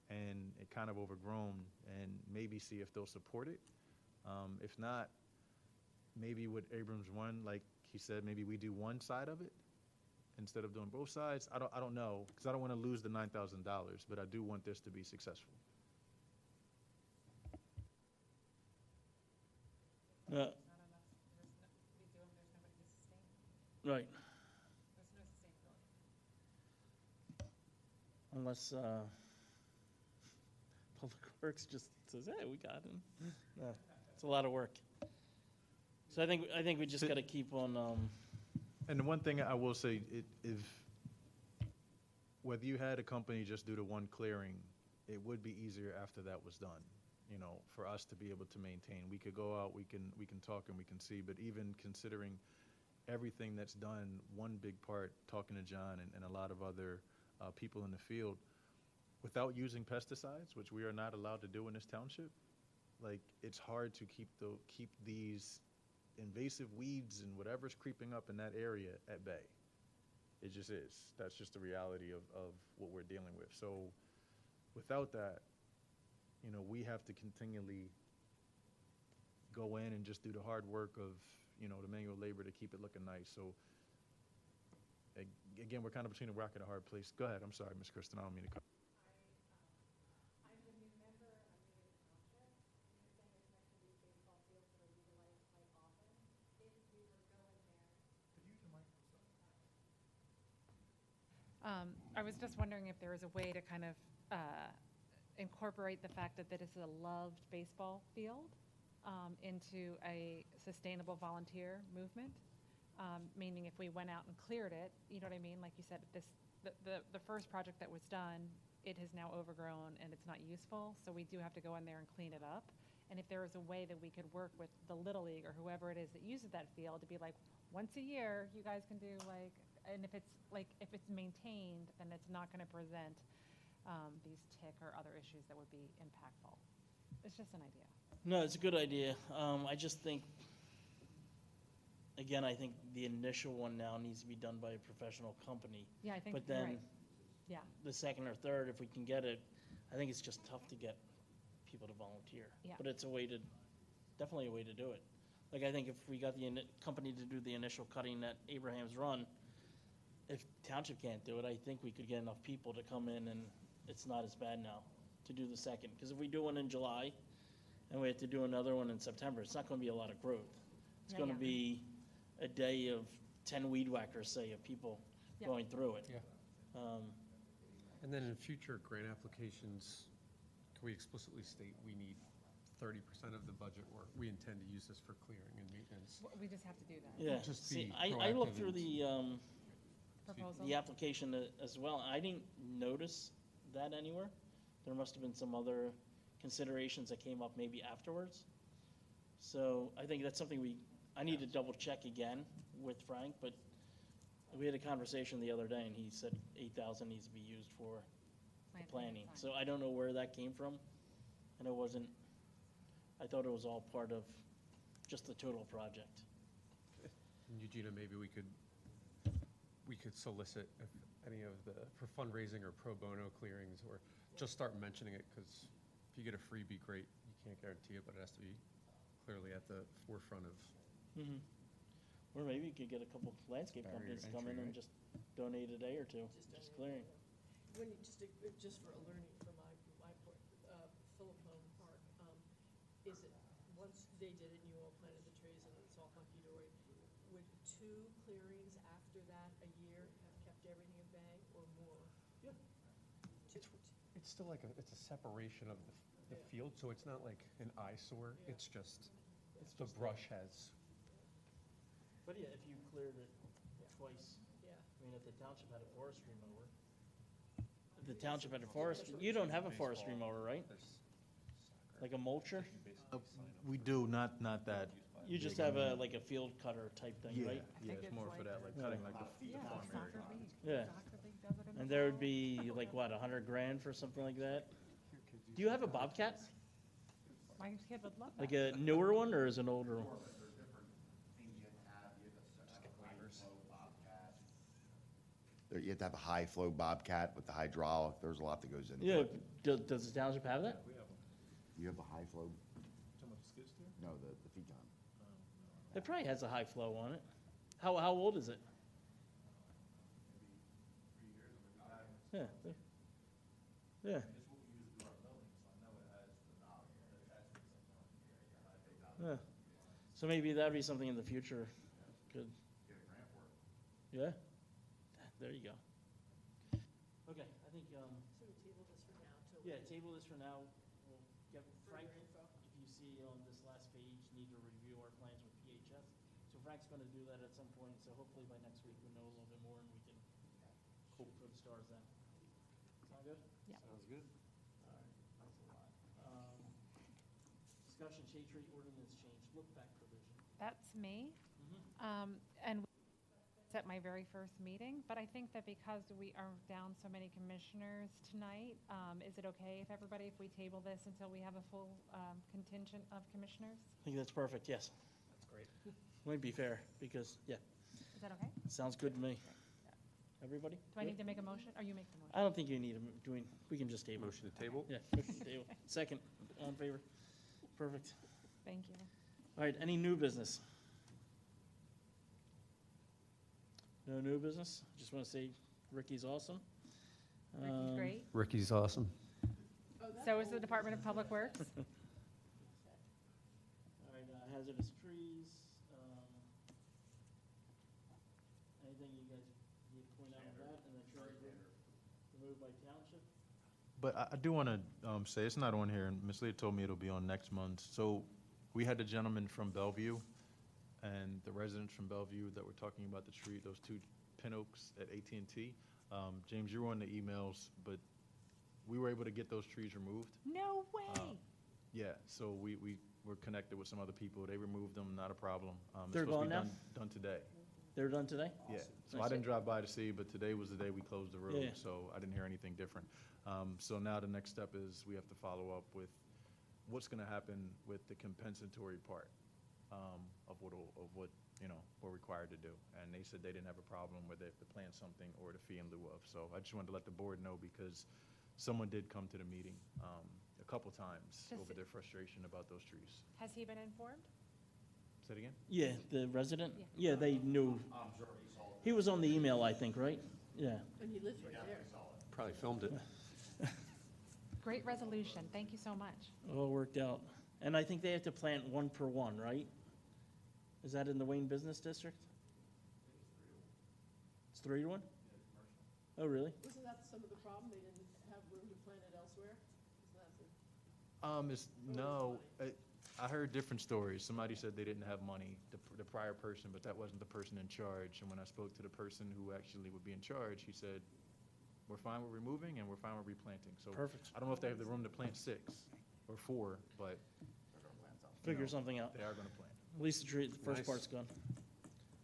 and it kind of overgrown, and maybe see if they'll support it. If not, maybe with Abrams one, like he said, maybe we do one side of it instead of doing both sides. I don't know, because I don't want to lose the $9,000, but I do want this to be successful. Right. there's no sustainability. Unless Public Works just says, hey, we got him. No, it's a lot of work. So I think we just got to keep on. And the one thing I will say, if whether you had a company just do the one clearing, it would be easier after that was done, you know, for us to be able to maintain. We could go out, we can talk and we can see, but even considering everything that's done, one big part, talking to John and a lot of other people in the field, without using pesticides, which we are not allowed to do in this township, like, it's hard to keep these invasive weeds and whatever's creeping up in that area at bay. It just is. That's just the reality of what we're dealing with. So without that, you know, we have to continually go in and just do the hard work of, you know, the manual labor to keep it looking nice. So again, we're kind of between a rock and a hard place. Go ahead. I'm sorry, Ms. Kristen. I don't mean to cut. I'm a new member, I'm new to the township. You're saying there's next to these baseball fields that are utilized quite often. If we were to go in there. I was just wondering if there was a way to kind of incorporate the fact that this is a loved baseball field, into a sustainable volunteer movement. Meaning if we went out and cleared it, you know what I mean? Like you said, the first project that was done, it has now overgrown and it's not useful, so we do have to go in there and clean it up. And if there was a way that we could work with the Little League or whoever it is that uses that field to be like, once a year, you guys can do like, and if it's maintained, then it's not gonna present these tick or other issues that would be impactful. It's just an idea. No, it's a good idea. I just think, again, I think the initial one now needs to be done by a professional company. Yeah, I think But you're then right. Yeah. the second or third, if we can get it, I think it's just tough to get people to volunteer. Yeah. But it's definitely a way to do it. Like, I think if we got the company to do the initial cutting at Abraham's Run, if Township can't do it, I think we could get enough people to come in, and it's not as bad now to do the second. Because if we do one in July, and we have to do another one in September, it's not gonna be a lot of growth. It's Yeah, gonna yeah. be a day of 10 weed whackers, say, of people Yeah. going through it. Yeah. And then in future grant applications, can we explicitly state we need 30% of the budget, or we intend to use this for clearing and maintenance? We just have to do that. Yeah, Just see, be I looked proactive through and- Proposal? the application as well. I didn't notice that anywhere. There must have been some other considerations that came up maybe afterwards. So I think that's something I need to double check again with Frank, but we had a conversation the other day, and he said 8,000 needs to be used for the planning. So I don't know where that came from, and I thought it was all part of just the total project. And Eugenia, maybe we could solicit if any of for fundraising or pro bono clearings, or just start mentioning it, because if you get a freebie, great, you can't guarantee it, but it has to be clearly at the forefront of. Mhm. Or maybe you could get a couple landscape companies to come in and just donate a day or two, just clearing. When you, just for a learning from my point, Philip Home Park, is it, once they did it and you all planted the trees and it's all hunky-dory, would 2 clearings after that a year have kept everything at bay or more? Yeah. It's still like it's a separation of the field, so it's not like an eyesore. Yeah. It's just the brush has. But yeah, if you cleared it twice, Yeah. I mean, if the township had a forestry mower, you don't have a forestry mower, right? Like a mulcher? We do, not that. You just big. I have mean, like a field cutter type thing, Yeah, right? yeah, it's more for that, like cutting like the farm area. Yeah. And there would be like, what, 100 grand for something like that? Do you have a Bobcat? My kid would love that. Like a newer one, or is it an older one? You have to have a high-flow Bobcat with the hydraulic. There's a lot that goes into Yeah, it. does the township have that? You have a high-flow? Talking about the skid steer? No, the Phaeton. It probably has a high flow on it. How old is it? Yeah. Yeah. Yeah. So maybe that'd be something in the future. Good. Yeah? There you go. Okay, I think, So we table this for now till. yeah, table this for now. We'll get Frank, if you see on this last page, need to review our plans with PHS. So Frank's gonna do that at some point, so hopefully by next week we know a little bit more and we can hope for the stars then. Sound good? Yeah. Sounds good. All right, thanks a lot. Discussion, shade tree ordinance change, look back provision. That's me. And it's at my very first meeting, but I think that because we are down so many commissioners tonight, is it okay if we table this until we have a full contingent of commissioners? I think that's perfect, yes. That's great. Might be fair, because, yeah, Is that okay? sounds good to me. Everybody? Do I need to make a motion, or you make the motion? I don't think you need we can just table. Motion to table? Yeah, motion to table. Second, all in favor? Perfect. Thank you. All right, any new business? No new business? Just want to say Ricky's awesome. Ricky's great. Ricky's awesome. So is the Department of Public Works. All right, hazardous trees. Anything you guys need to point out on that? And then trees removed by township? But I do want to say, it's not on here, and Ms. Lee told me it'll be on next month. So We had the gentleman from Bellevue and the residents from Bellevue that were talking about the tree, those two pin oaks at AT&T. James, you were on the emails, but we were able to get those trees removed. No way. Yeah, so we were connected with some other people. They removed them, not a problem. They're It's supposed to gone be done today. They're done today? Yeah, so Nice. I didn't drive by to see, but today was the day we closed the road, Yeah. so I didn't hear anything different. So now the next step is we have to follow up with what's gonna happen with the compensatory part of what, you know, we're required to do. And they said they didn't have a problem with it, to plant something or the fee in lieu of. So I just wanted to let the board know because someone did come to the meeting a couple times Does over it- their frustration about those trees. Has he been informed? Say it again? Yeah, the resident? Yeah, they knew. He was on the email, I think, right? Yeah. And he lives right there. Probably filmed it. Great resolution. Thank you so much. All worked out. And I think they have to plant one per one, right? Is that in the Wayne Business District? It's 3 to 1? Oh, really? Wasn't that some of the problem? They didn't have room to plant it elsewhere? Isn't that the? No, I heard different stories. Somebody said they didn't have money, the prior person, but that wasn't the person in charge. And when I spoke to the person who actually would be in charge, he said, we're fine with removing and we're fine with replanting. So Perfect. I don't know if they have the room to plant 6 or 4, but. you Figure know, something out. They are gonna plant. At least the tree, the first Nice. part's gone.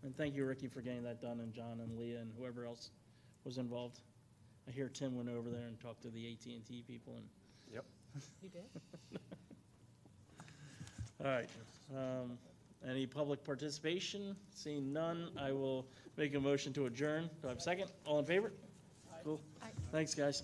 And thank you, Ricky, for getting that done, and John and Leah and whoever else was involved. I hear Tim went over there and talked to the AT&T people and. Yep. You did? All right. Any public participation? Seeing none, I will make a motion to adjourn. Do I have a second? All in favor? Cool. Aye. Thanks, guys.